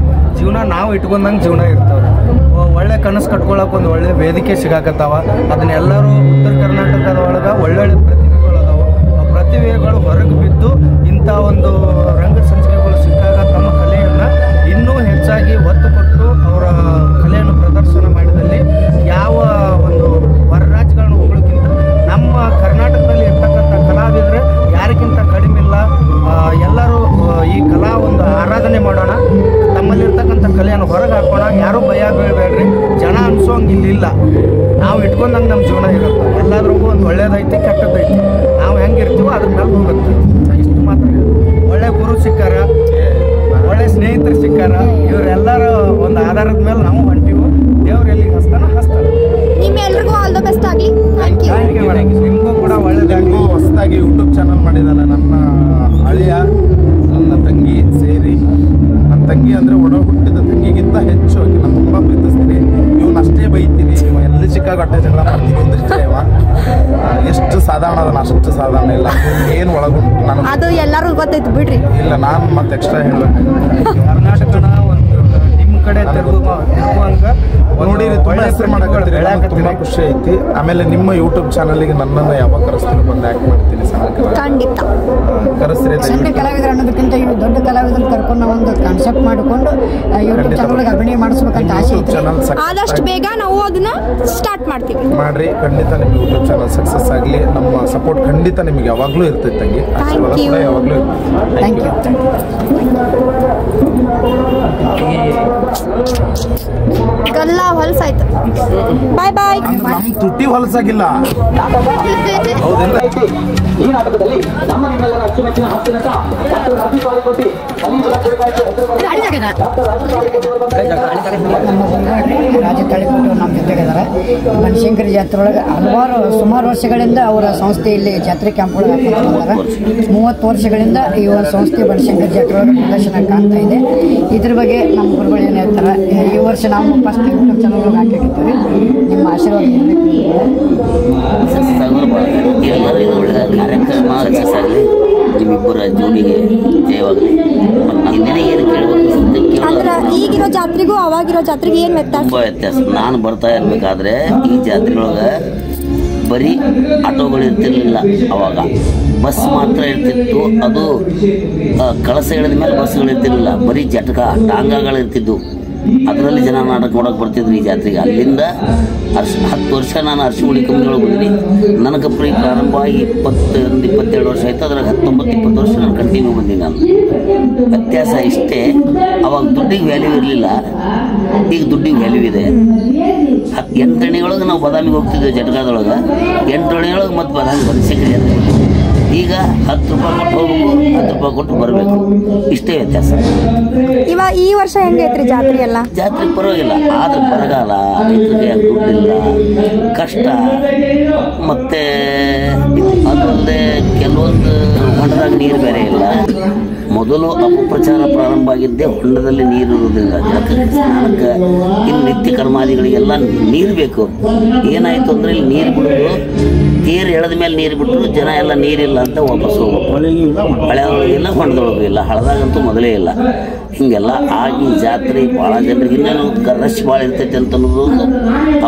ಜೀವನ ನಾವು ಇಟ್ಕೊಂಡಂಗೆ ಜೀವನ ಇರ್ತಾವೆ. ಒಳ್ಳೆ ಕನಸು ಕಟ್ಕೊಳಕ್ಕೆ ಒಂದು ಒಳ್ಳೆ ವೇದಿಕೆ ಸಿಗಾಕತ್ತಾವ. ಅದನ್ನೆಲ್ಲರೂ ಉತ್ತರ ಕರ್ನಾಟಕದ ಒಳಗೆ ಒಳ್ಳೊಳ್ಳೆ ಪ್ರತಿಭೆಗಳು ಅದಾವೆ. ಆ ಪ್ರತಿಭೆಗಳು ಹೊರಗೆ ಬಿದ್ದು ಇಂಥ ಒಂದು ರಂಗ ಸಂಚಿಕೆಗಳು ಸಿಕ್ಕಾಗ ತಮ್ಮ ಕಲೆಯನ್ನು ಒತ್ತು ಕೊಟ್ಟು ಅವರ ಕಲೆಯನ್ನು ಪ್ರದರ್ಶನ ಮಾಡಿದಲ್ಲಿ ಯಾವ ಒಂದು ಹೊರ ರಾಜ್ಯಗಳನ್ನು ಹೋಗೋಕ್ಕಿಂತ ನಮ್ಮ ಕರ್ನಾಟಕದಲ್ಲಿ ಇರ್ತಕ್ಕಂಥ ಕಲಾವಿದರು ಯಾರಿಗಿಂತ ಕಡಿಮೆ ಇಲ್ಲ. ಎಲ್ಲರೂ ಈ ಕಲಾ ಒಂದು ಆರಾಧನೆ ಮಾಡೋಣ, ತಮ್ಮಲ್ಲಿರ್ತಕ್ಕಂಥ ಕಲೆಯನ್ನು ಹೊರಗೆ ಹಾಕೋಣ. ಯಾರೂ ಭಯ ಬೀಳಬೇಡ್ರಿ, ಜನ ಅನ್ಸೋಂಗೆ ಇಲ್ಲಿಲ್ಲ. ನಾವು ಇಟ್ಕೊಂಡಂಗೆ ನಮ್ಮ ಜೀವನ ಇರುತ್ತೆ. ಎಲ್ಲದ್ರಿಗೂ ಒಂದು ಒಳ್ಳೇದೈತಿ ಕೆಟ್ಟದ್ದೈತಿ, ನಾವು ಹೆಂಗಿರ್ತೀವೋ ಅದ್ರ ಮೇಲೆ ಹೋಗುತ್ತೆ. ಇಷ್ಟು ಮಾತ್ರ. ಒಳ್ಳೆ ಗುರು ಸಿಕ್ಕಾರ, ಒಳ್ಳೆ ಸ್ನೇಹಿತರು ಸಿಕ್ಕಾರ, ಇವರೆಲ್ಲರ ಒಂದು ಆಧಾರದ ಮೇಲೆ ನಾವು ಹೊಂಟೀವಿ. ದೇವ್ರು ಎಲ್ಲಿಗೆ ಹಸ್ತಾನೆ. ನಿಮ್ಮೆಲ್ರಿಗೂ ಆಲ್ ದ ಬೆಸ್ಟ್ ಆಗಲಿ. Thank you. ನಿಮಗೂ ಕೂಡ ಒಳ್ಳೆದಾಗಿ. ಹೊಸದಾಗಿ ಯೂಟ್ಯೂಬ್ ಚಾನಲ್ ಮಾಡಿದ್ದಾನೆ ನನ್ನ ಅಳಿಯ, ನನ್ನ ತಂಗಿ ಸೇರಿ. ನನ್ನ ತಂಗಿ ಅಂದರೆ ಒಡ ಹುಟ್ಟಿದ ತಂಗಿಗಿಂತ ಹೆಚ್ಚು ಆಗಿ ನಾನು ತುಂಬ ಪ್ರೀತಿಸ್ತೀನಿ. ಇವನು ಅಷ್ಟೇ ಬೈತೀನಿ, ಎಲ್ಲಿ ಸಿಕ್ಕಾಗ ಹೊಟ್ಟೆ ಜಗಳ ಮಾಡ್ತೀನಿ ಒಂದಿಷ್ಟೇ. ಎಷ್ಟು ಸಾಧಾರಣ ಅದನ್ನ ಅಷ್ಟು ಸಾಧಾರಣ ಇಲ್ಲ, ಏನು ಒಳಗೊಂಡು ನಾನು ಅದು ಎಲ್ಲರೂ ಗೊತ್ತೈತು ಬಿಡ್ರಿ. ಇಲ್ಲ, ನಾನು ಮತ್ತೆ ಎಕ್ಸ್ಟ್ರಾ ಹೇಳಬೇಕು. ಕರ್ನಾಟಕನ ಒಂದು ನಿಮ್ಮ ಕಡೆ ತಿರುಗುವಂಗ ನೋಡಿರಿ, ತುಂಬ ಹೆಸರು ಮಾಡಕತ್ತೀರಿ, ತುಂಬ ಖುಷಿ ಐತಿ. ಆಮೇಲೆ ನಿಮ್ಮ ಯೂಟ್ಯೂಬ್ ಚಾನಲ್ಗೆ ನನ್ನನ್ನು ಯಾವಾಗ ಕರೆಸ್ತೀನಿ, ಬಂದು ಆ್ಯಕ್ಟ್ ಮಾಡ್ತೀನಿ. ಖಂಡಿತ ಕರೆಸ್ರಿ. ಸಣ್ಣ ಕಲಾವಿದರು ಅನ್ನೋದಕ್ಕಿಂತ ಇವರು ದೊಡ್ಡ ಕಲಾವಿದರನ್ನು ಕರ್ಕೊಂಡು ನಾವೊಂದು ಕಾನ್ಸೆಪ್ಟ್ ಮಾಡಿಕೊಂಡು ಯೂಟ್ಯೂಬ್ ಚಾನಲ್ಗೆ ಅಭಿನಯ ಮಾಡಿಸ್ಬೇಕಂತ ಆಸೆ ಐತಿ. ಆದಷ್ಟು ಬೇಗ ನಾವು ಅದನ್ನ ಸ್ಟಾರ್ಟ್ ಮಾಡ್ತೀವಿ. ಮಾಡ್ರಿ, ಖಂಡಿತ ನಿಮ್ಮ ಯೂಟ್ಯೂಬ್ ಚಾನಲ್ ಸಕ್ಸಸ್ ಆಗಲಿ. ನಮ್ಮ ಸಪೋರ್ಟ್ ಖಂಡಿತ ನಿಮಗೆ ಯಾವಾಗಲೂ ಇರ್ತೈತೆ ತಂಗಿ. ಆಶೀರ್ವಾದ ಕೂಡ ಯಾವಾಗಲೂ ಇರ್ತೈತೆ. Thank you. ಗಲ್ಲ ಹೊಲಸಾಯ್ತು. ಬಾಯ್ ಬಾಯ್. ನಮ್ಮ ತುಟಿ ಹೊಲಸಾಗಿಲ್ಲ, ಹೌದಿಲ್ಲ? ಈ ನಾಟಕದಲ್ಲಿ ನಮ್ಮ ನಿಮ್ಮೆಲ್ಲರ ಅಚ್ಚುಮೆಚ್ಚಿನ ಹಾಸ್ಯನಟ ರಾಜ ತಾಳಿಕೋಟೆ ನಮ್ಮ ಜೊತೆಗಿದ್ದಾರೆ. ಬನಶಂಕರಿ ಜಾತ್ರೆ ಒಳಗೆ ಸುಮಾರು ವರ್ಷಗಳಿಂದ ಅವರ ಸಂಸ್ಥೆ ಇಲ್ಲಿ ಜಾತ್ರೆ ಕ್ಯಾಂಪ್ ಒಳಗೆ ಹಾಕಿದ್ದಾರೆ. 30 ವರ್ಷಗಳಿಂದ ಈ ಒಂದು ಸಂಸ್ಥೆ ಬನಶಂಕರಿ ಜಾತ್ರೆ ಒಳಗೆ ಪ್ರದರ್ಶನ ಕಾಣ್ತಾ ಇದೆ. ಇದ್ರ ಬಗ್ಗೆ ನಮ್ಮ ಗುರುಗಳು ಏನು ಹೇಳ್ತಾರೆ, ಈ ವರ್ಷ ನಾವು ಫಸ್ಟ್ ಯೂಟ್ಯೂಬ್ ಚಾನಲ್ ಒಳಗೆ ಹಾಕಿರ್ತೀವಿ. ನಿಮ್ಮ ಆಶೀರ್ವಾದ ಎಲ್ಲರೂ ಇದು ಒಳ್ಳೆಯ ಕಾರ್ಯಕ್ರಮ ಸಕ್ಸಸ್ ಆಗಲಿ. ನಿಮ್ಮಿಬ್ಬರ ಜೋಡಿಗೆ ಜಯವಾಗಲಿ. ಇನ್ನೇನು ಏನು ಕೇಳಬೇಕು ಅಂದ್ರೆ ಈಗಿರೋ ಜಾತ್ರೆಗೂ ಅವಾಗಿರೋ ಜಾತ್ರೆಗೆ ಏನು ವ್ಯತ್ಯಾಸ? ತುಂಬ ವ್ಯತ್ಯಾಸ. ನಾನು ಬರ್ತಾ ಇರಬೇಕಾದ್ರೆ ಈ ಜಾತ್ರೆಯೊಳಗೆ ಬರೀ ಆಟೋಗಳು ಇರ್ತಿರ್ಲಿಲ್ಲ. ಅವಾಗ ಬಸ್ ಮಾತ್ರ ಇರ್ತಿತ್ತು. ಅದು ಕಳಸ ಇಳಿದ ಮೇಲೆ ಬಸ್ಗಳು ಇರ್ತಿರ್ಲಿಲ್ಲ, ಬರೀ ಜಟಕ ಟಾಂಗಾಗಳು ಇರ್ತಿದ್ವು. ಅದರಲ್ಲಿ ಜನ ನಾಟಕ ನೋಡೋಕೆ ಬರ್ತಿದ್ರು ಈ ಜಾತ್ರೆಗೆ. ಅಲ್ಲಿಂದ 10 ವರ್ಷ ನಾನು ಅರಶಿಗುಡಿ ಕಂಪ್ನಿಯೊಳಗೆ ಬಂದಿನಿ. ನನ್ನ ಕಂಪ್ನಿ ಪ್ರಾರಂಭ ಆಗಿ 22 ವರ್ಷ ಆಯಿತು. ಅದ್ರಾಗ 19-20 ವರ್ಷ ನಾನು ಕಂಟಿನ್ಯೂ ಬಂದೀನಿ. ನಾನು ವ್ಯತ್ಯಾಸ ಇಷ್ಟೇ. ಅವಾಗ ದುಡ್ಡಿಗೆ ವ್ಯಾಲ್ಯೂ ಇರಲಿಲ್ಲ, ಈಗ ದುಡ್ಡಿಗೆ ವ್ಯಾಲ್ಯೂ ಇದೆ. 8 ಅಣಿಯೊಳಗೆ ನಾವು ಬಾದಾಮಿಗೆ ಹೋಗ್ತಿದ್ವಿ, ಜಟಕಾದೊಳಗೆ 8 ಅಣಿಯೊಳಗೆ ಮತ್ತು ಬಾದಾಮಿ ಬನಶಂಕರಿ ಜಾತ್ರೆ. ಈಗ 10 ರೂಪಾಯಿ ಕೊಟ್ಟು ಹೋಗ್ಬೇಕು, 10 ರೂಪಾಯಿ ಕೊಟ್ಟು ಬರಬೇಕು, ಇಷ್ಟೇ ವ್ಯತ್ಯಾಸ. ಈ ವರ್ಷ ಹೆಂಗೈತ್ರಿ ಜಾತ್ರೆ ಎಲ್ಲ? ಜಾತ್ರೆ ಪರವಾಗಿಲ್ಲ, ಆದ್ರೆ ಬರಗಾಲ, ರೈತರಿಗೆ ದುಡ್ಡಿಲ್ಲ, ಕಷ್ಟ. ಮತ್ತೆ ಅದಲ್ಲದೆ ಕೆಲವೊಂದು ಹೊಂಡದಾಗ ನೀರು ಬೇರೆ ಇಲ್ಲ. ಮೊದಲು ಅಪಪ್ರಚಾರ ಪ್ರಾರಂಭ ಆಗಿದ್ದೇ ಹೊಂಡದಲ್ಲಿ ನೀರು ಇರುವುದಿಲ್ಲ. ಜಳಕಕ್ಕೆ, ಸ್ನಾನಕ್ಕೆ, ಇನ್ನು ನಿತ್ಯ ಕರ್ಮಾದಿಗಳಿಗೆಲ್ಲ ನೀರು ಬೇಕು. ಏನಾಯಿತು ಅಂದರೆ ಇಲ್ಲಿ ನೀರು ಬಿಡೋದು, ತೇರು ಎಳೆದ ಮೇಲೆ ನೀರು ಬಿಟ್ಟರು ಜನ ಎಲ್ಲ ನೀರಿಲ್ಲ ಅಂತ ವಾಪಸ್ ಹೋಗ್ಬೇಕು. ಹಳೆಯೊಳಗಿಲ್ಲ, ಹೊಂಡದೊಳಗೂ ಇಲ್ಲ, ಹಳದಾಗಂತೂ ಮೊದಲೇ ಇಲ್ಲ. ಹೀಗೆಲ್ಲ ಆಗಿ ಜಾತ್ರೆ ಭಾಳ ಜನರಿಗೆ ಇನ್ನೇನು ರಶ್ ಭಾಳ ಇರ್ತೈತೆ ಅಂತ ಅನ್ನೋದು ಒಂದು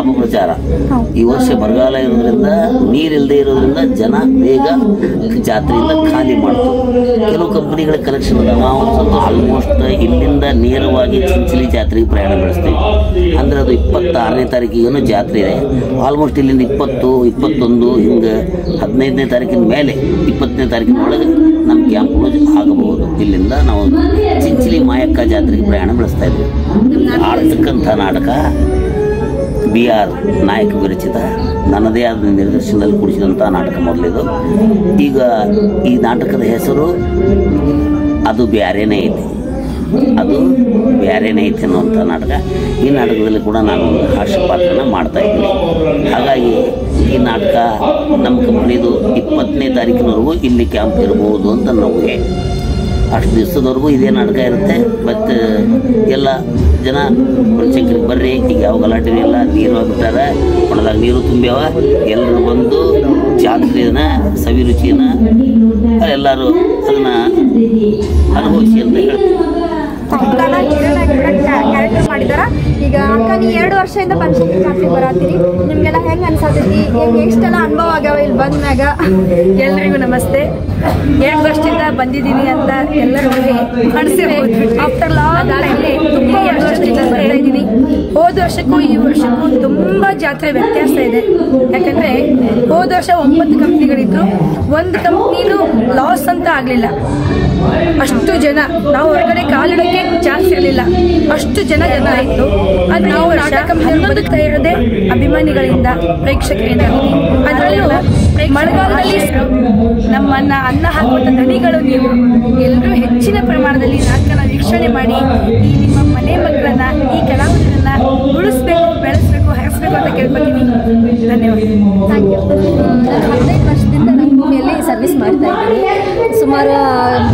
ಅಪಪ್ರಚಾರ. ಈ ವರ್ಷ ಬರಗಾಲ ಇರೋದ್ರಿಂದ, ನೀರಿಲ್ಲದೆ ಇರೋದ್ರಿಂದ ಜನ ಬೇಗ ಜಾತ್ರೆಯಿಂದ ಖಾಲಿ ಮಾಡ್ತು. ಕೆಲವು ಕಂಪ್ನಿಗಳಿಗೆ ಕನೆಕ್ಷನ್ ಅದ. ನಾವು ಸ್ವಲ್ಪ ಆಲ್ಮೋಸ್ಟ್ ಇಲ್ಲಿಂದ ನೇರವಾಗಿ ಚಿಂಚಲಿ ಜಾತ್ರೆಗೆ ಪ್ರಯಾಣ ಬೆಳೆಸ್ತೀವಿ. ಅಂದರೆ ಅದು 26ನೇ ತಾರೀಕಿಗೇನು ಜಾತ್ರೆ ಇದೆ. ಆಲ್ಮೋಸ್ಟ್ ಇಲ್ಲಿಂದ 20, 21 ಹಿಂಗೆ 15ನೇ ತಾರೀಕಿನ ಮೇಲೆ 20ನೇ ತಾರೀಕಿನ ಒಳಗೆ ನಮ್ಮ ಕ್ಯಾಂಪ್ ಆಗಬಹುದು. ಇಲ್ಲಿಂದ ನಾವು ಚಿಂಚಲಿ ಮಾಯಕ್ಕ ಜಾತ್ರೆಗೆ ಪ್ರಯಾಣ ಬೆಳೆಸ್ತಾ ಇದ್ವಿ. ಆಡ್ತಕ್ಕಂಥ ನಾಟಕ BR ನಾಯಕ ವಿರಚಿತ, ನನ್ನದೇ ಆದ ನಿರ್ದೇಶನದಲ್ಲಿ ಕುಡಿಸಿದಂಥ ನಾಟಕ ಮೊದಲಿದು. ಈಗ ಈ ನಾಟಕದ ಹೆಸರು ಅದು ಬ್ಯಾರೇನೇ ಐತಿ, ಅದು ಬ್ಯಾರೇನೇ ಐತಿ ಅನ್ನುವಂಥ ನಾಟಕ. ಈ ನಾಟಕದಲ್ಲಿ ಕೂಡ ನಾನು ಹಾಸ್ಯ ಪಾತ್ರನ ಮಾಡ್ತಾ ಇದ್ದೀನಿ. ಹಾಗಾಗಿ ಈ ನಾಟಕ ನಮ್ಮ ಕಂಪ್ನಿದು 20ನೇ ತಾರೀಕಿನವರೆಗೂ ಇಲ್ಲಿ ಕ್ಯಾಂಪ್ ಇರ್ಬೋದು ಅಂತ ನಮಗೆ. ಅಷ್ಟು ದಿವಸದವರೆಗೂ ಇದೇ ನಾಟಕ ಇರುತ್ತೆ. ಮತ್ತು ಎಲ್ಲ ಜನ ಬನಶಂಕರಿಗೆ ಬರ್ರಿ, ಈಗ ಯಾವ ಗಲಾಟೆನೂ ಇಲ್ಲ, ನೀರು ಹೋಗ್ಬಿಟ್ಟಾರ, ಹೊಣದಾಗ ನೀರು ತುಂಬ್ಯಾವ, ಎಲ್ಲರೂ ಬಂದು ಜಾತ್ರೆನ ಸವಿರುಚಿನ ಎಲ್ಲರೂ ಅದನ್ನು ಅನುಭವಿಸಿ ಅಂತ ಹೇಳ್ತೀವಿ. ಕ್ಯಾರೆಕ್ಟರ್ ಮಾಡಿದಾರ. ಈಗ ಈಗ ನೀವು 2 ವರ್ಷದಿಂದ ಬನಶಂಕರಿ ಜಾತ್ರೆಗೆ ಬರತ್ತೀರಿ, ನಿಮ್ಗೆಲ್ಲ ಹೆಂಗ್ ಅನ್ಸತೈತಿ? ಎಷ್ಟೆಲ್ಲ ಅನುಭವ ಆಗ್ಯಾವ ಇಲ್ಲಿ ಬಂದ್ಮ್ಯಾಗ? ಎಲ್ರಿಗೂ ನಮಸ್ತೆ. 2 ವರ್ಷದಿಂದ ಬಂದಿದ್ದೀನಿ ಅಂತ ಎಲ್ಲರಿಗೂ ಅನಿಸಿರ್ಬೋದು. ಆಫ್ಟರ್ ಲಾಂಗ್ ಟೈಮ್ಲಿ ತುಂಬ ವರ್ಷದಿಂದ ಬರ್ತಾ ಇದ್ದೀನಿ. ಹೋದ ವರ್ಷಕ್ಕೂ ಈ ವರ್ಷಕ್ಕೂ ತುಂಬ ಜಾತ್ರೆ ವ್ಯತ್ಯಾಸ ಇದೆ. ಯಾಕಂದರೆ ಹೋದ ವರ್ಷ 9 ಕಂಪ್ನಿಗಳಿತ್ತು, ಒಂದು ಕಂಪ್ನಿನೂ ಲಾಸ್ ಅಂತ ಆಗಲಿಲ್ಲ. ಅಷ್ಟು ಜನ, ನಾವು ಹೊರಗಡೆ ಕಾಲಿಡೋಕ್ಕೆ ಚಾನ್ಸ್ ಇರಲಿಲ್ಲ, ಅಷ್ಟು ಜನ ಆಯಿತು. ಅದು ನಾವು ನಾಟಕ ಬದುಕ್ತಾ ಇರೋದೇ ಅಭಿಮಾನಿಗಳಿಂದ, ಪ್ರೇಕ್ಷಕರಿಂದ. ಅದರಲ್ಲೂ ಮಳೆಗಾಲದಲ್ಲಿ ನಮ್ಮನ್ನ ಅನ್ನ ಹಾಕುವಂಥ ದಣಿಗಳು ನೀವು ಎಲ್ಲರೂ ಹೆಚ್ಚಿನ ಪ್ರಮಾಣದಲ್ಲಿ ನಾಟಕನ ವೀಕ್ಷಣೆ ಮಾಡಿ ಈ ನಿಮ್ಮ ಮನೆ ಮಕ್ಕಳನ್ನ, ಈ ಕಲಾವಿದರನ್ನ ಉಳಿಸ್ಬೇಕು, ಬೆಳೆಸ್ಬೇಕು, ಹರಿಸ್ಬೇಕು ಅಂತ ಕೇಳ್ಕೊತೀನಿ. ಧನ್ಯವಾದ. Thank you. ನಾನು 15 ವರ್ಷದಿಂದ ರಂಗಭೂಮಿಯಲ್ಲಿ ಸರ್ವಿಸ್ ಮಾಡ್ತಾ ಇದ್ದೀನಿ. ಸುಮಾರು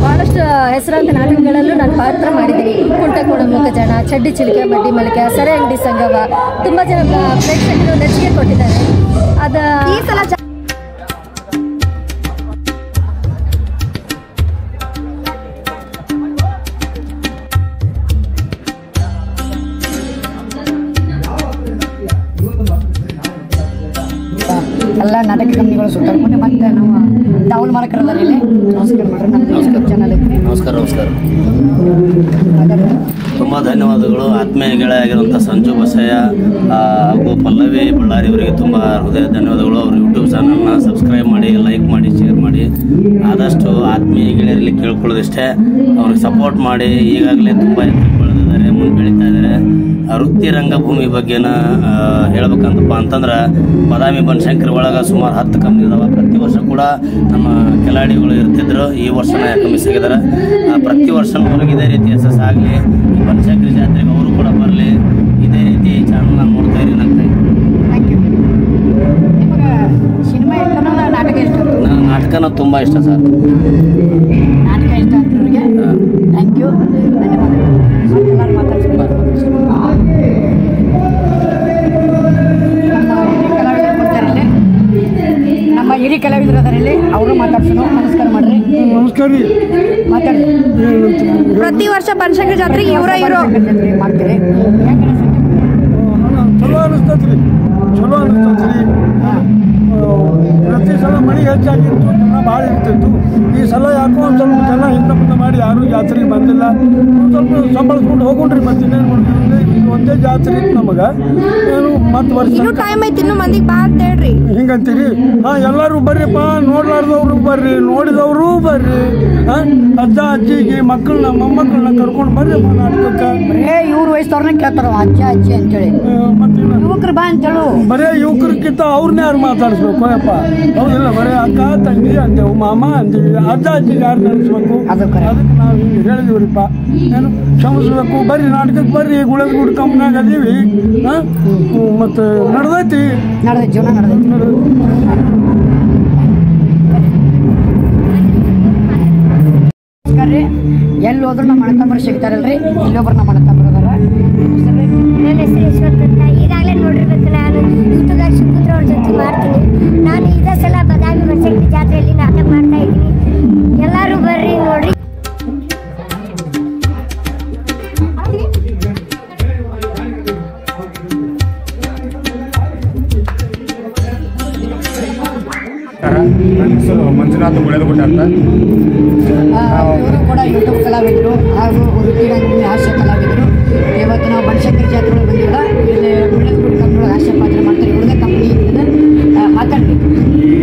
ಭಾಳಷ್ಟು ಹೆಸರಾಂತ ನಾಟಕಗಳಲ್ಲೂ ನಾನು ಪಾತ್ರ ಮಾಡಿದ್ದೀನಿ. ಕುಂಟಕೋಣ ಮೂಕಜನ, ಚಡ್ಡಿ ಚಿಲಿಕೆ, ಬಡ್ಡಿ ಮಲಿಕೆ, ಸರೆ ಅಂಗಡಿ ಸಂಗವ, ತುಂಬ ಜನ ಪ್ರೇಕ್ಷಕರು ನೆಚ್ಚಿಗೆ ಕೊಟ್ಟಿದ್ದಾರೆ. ಅದು ಈ ಸಲ ಎಲ್ಲ ನಾಟಕ ಕಂಪ್ನಿಗಳು ಸುತ್ತಾಡ್ಕೊಂಡು ಮತ್ತೆ ನಾವು ಡೌಲ್ ಮಾಲಕರದಾರ ಇಲ್ಲಿ. ನಮಸ್ಕಾರ ಮಾಡ್ರಿ, ನಮ್ಮ ಚಾನಲ್ ಐತ್ರಿ. ನಮಸ್ಕಾರ. ತುಂಬ ಧನ್ಯವಾದಗಳು. ಆತ್ಮೀಯ ಗೆಳೆಯಾಗಿರುವಂಥ ಸಂಜು ಬಸಯ್ಯ ಹಾಗೂ ಪಲ್ಲವಿ ಬಳ್ಳಾರಿ ಅವರಿಗೆ ತುಂಬ ಹೃದಯ ಧನ್ಯವಾದಗಳು. ಅವ್ರ ಯೂಟ್ಯೂಬ್ ಚಾನಲ್ನ ಸಬ್ಸ್ಕ್ರೈಬ್ ಮಾಡಿ, ಲೈಕ್ ಮಾಡಿ, ಶೇರ್ ಮಾಡಿ. ಆದಷ್ಟು ಆತ್ಮೀಯ ಗೆಳೆಯರಲ್ಲಿ ಕೇಳ್ಕೊಳ್ಳೋದಿಷ್ಟೇ, ಅವ್ರಿಗೆ ಸಪೋರ್ಟ್ ಮಾಡಿ. ಈಗಾಗಲೇ ತುಂಬ ಎತ್ತರಕ್ಕೆ ಬೆಳೆದಿದ್ದಾರೆ, ಮುಂದೆ ಬೆಳೀತಾ ಇದ್ದಾರೆ. ವೃತ್ತಿ ರಂಗಭೂಮಿ ಬಗ್ಗೆನ ಹೇಳ್ಬೇಕಂತಪ್ಪ ಅಂತಂದ್ರೆ ಬಾದಾಮಿ ಬನಶಂಕರಿ ಒಳಗೆ ಸುಮಾರು 10 ಕಂಪ್ನಿ ಇದಾವೆ. ಪ್ರತಿ ವರ್ಷ ಕೂಡ ನಮ್ಮ ಕೆಲಾಡಿಗಳು ಇರ್ತಿದ್ರು. ಈ ವರ್ಷನ ಯಾಕೆ ಮಿಸ್ ಆಗಿದ್ದಾರೆ. ಪ್ರತಿ ವರ್ಷ ಅವ್ರಿಗೆ ಇದೇ ರೀತಿ ಯಶಸ್ಸು ಆಗಲಿ, ಬನಶಂಕರಿ ಜಾತ್ರೆಗೆ ಅವರು ಕೂಡ ಬರಲಿ. ಇದೇ ರೀತಿ ಚಾನಲ್ನ ನೋಡ್ತಾ ಇರಿ. Thank you. ನಿಮಗೆ ಸಿನಿಮಾ ಇಷ್ಟನೋ ನಾಟಕ ಇಷ್ಟ? ನನ್ನ ನಾಟಕನೂ ತುಂಬ ಇಷ್ಟ ಸರ್. ನಾಟಕ ಇಷ್ಟ ಆಗ್ತವ್ರಿಗೆ ಥ್ಯಾಂಕ್ ಯು, ಧನ್ಯವಾದಗಳು. ಎಲ್ಲರೂ ಮಾತಾಡ್ತೀನಿ. ನಮ್ಮ ಹಿರಿಯ ಕಲಾವಿದರು ಅದರಲ್ಲಿ ಅವರು ಮಾತಾಡ್ಸೋಣ. ನಮಸ್ಕಾರ ಮಾಡ್ರಿ. ನಮಸ್ಕಾರ ರೀ. ಮಾತಾಡಿ. ಪ್ರತಿ ವರ್ಷ ಬನಶಂಕರಿ ಜಾತ್ರೆಗೆ ಇವರು ಮಾಡ್ತೀರಿ. ಚಲೋ ಅನಿಸ್ತತ್ರಿ. ಪ್ರತಿ ಸಲ ಮಳೆ ಹೆಚ್ಚಾಗಿತ್ತು, ಜನ ಭಾಳ ಇರ್ತಿತ್ತು. ಈ ಸಲ ಯಾಕೋ ಒಂದು ಸ್ವಲ್ಪ ಜನ ಹಿಂದೆ ಮುಂದೆ ಮಾಡಿ ಯಾರೂ ಜಾತ್ರೆಗೆ ಬಂದಿಲ್ಲ. ಒಂದು ಸ್ವಲ್ಪ ಸಂಬಳಿಸ್ಕೊಂಡು ಹೋಗೋಣ್ರಿ. ಮತ್ತೆ ಇನ್ನೇನು ಮಾಡ್ತೀವಿ, ಇದು ಒಂದೇ ಜಾತ್ರೆ ಇತ್ತು ನಮಗೆ. ಏನು ಮತ್ತು ವರ್ಷ ಟೈಮ್ ಐತಿ, ಇನ್ನೂ ಮಂದಿಗೆ ಬಾ ಅಂತ ಹೇಳ್ರಿ. ಹಿಂಗಂತೀರಿ? ಹಾಂ, ಎಲ್ಲರೂ ಬರ್ರಿಪ್ಪ. ನೋಡ್ಲಾರ್ದವ್ರು ಬರ್ರಿ, ನೋಡಿದವರು ಬರ್ರಿ. ಅಜ್ಜ ಅಜ್ಜಿಗೆ ಮಕ್ಕಳನ್ನ ಮೊಮ್ಮಕ್ಕಳನ್ನ ಕರ್ಕೊಂಡು ಬರ್ರಿಪ್ಪ ನಾಟಕಕ್ಕೆ. ಬರೇ ಇವ್ರ ವಯಸ್ಸವ್ರನ್ನ ಕೇಳ್ತಾರ ಅಜ್ಜ ಅಜ್ಜಿ ಅಂತೇಳಿ. ಯುವಕರು ಬಾ ಅಂತೇಳು. ಬರೇ ಯುವಕರಿಗಿಂತ ಅವ್ರನ್ನ ಯಾರು ಮಾತಾಡಿಸ್ಬೇಕು ಯಪ್ಪ? ಹೌದಿಲ್ಲ? ಬರೀ ಅಕ್ಕ ತಂಗಿ ಅಂದೆವು, ಮಾಮ ಅಂದೀವಿ, ಅಜ್ಜ ಅಜ್ಜಿಗೆ ಯಾರು ನಡೆಸ್ಬೇಕು? ಅದಕ್ಕೆ ನಾವು ಹಿಂಗೆ ಹೇಳಿದಿವ್ರಿಪ್ಪ. ಏನು ಕ್ಷಮಿಸ್ಬೇಕು. ಬರ್ರಿ ನಾಟಕಕ್ಕೆ ಬರ್ರಿ. ಗುಳದಗುಡ್ ಕಂಪ್ನ್ಯಾಗ ಅದೀವಿ. ಮತ್ತು ನಡೆದೈತಿ ಜೀವನ ನಡೆದೈತಿ. ಎಲ್ಲಿ ಹೋದ್ರು ನಮ್ಮ ಅಣ್ಣತಮ್ಮರು ಸಿಗ್ತಾರಲ್ರಿ. ಇಲ್ಲೊಬ್ರು ನಮ್ಮ ಅಣ್ಣತಮ್ಮರು ಅದಾರ. ನನ್ನ ಹೆಸರು ಯಶವಂತ ಅಂತ. ಈಗಾಗಲೇ ನೋಡಿರ್ಬೇಕು, ನಾನು ಯೂಟ್ಯೂಬ್ದಾಗ ಸುಪುತ್ರ ಅವ್ರ ಜೊತೆ ಮಾಡ್ತೀನಿ. ನಾನು ಇದೇ ಸಲ ಬಾದಾಮಿ ಬನಶಂಕರಿ ಜಾತ್ರೆಯಲ್ಲಿ ನಾಟಕ ಮಾಡ್ತಾ ಇದ್ದೀನಿ. ಎಲ್ಲರೂ ಬರ್ರಿ, ನೋಡ್ರಿ. ನನ್ನ ಹೆಸರು ಮಂಜುನಾಥ್ ಗುಳೇದಗುಡ್ಡ ಅಂತ. ಇವರು ಕೂಡ ಯೂಟ್ಯೂಬ್ ಕಲಾವಿದರು ಹಾಗೂ ವೃತ್ತಿ ರಂಗಭೂಮಿ ಹಾಸ್ಯ ಕಲಾವಿದರು. ಇವತ್ತು ನಾವು ಬನಶಂಕರಿ ಜಾತ್ರೆ ಬಂದಿಲ್ಲ. ಇಲ್ಲಿ ಗುಳೇದಗುಡ್ಡ ಕಂಪ್ನಿ ಹಾಸ್ಯ ಪಾತ್ರ ಮಾಡ್ತಾರೆ. ಇವ್ರದೇ ಕಂಪ್ನಿ ಮಾತಾಡ್ತೀವಿ.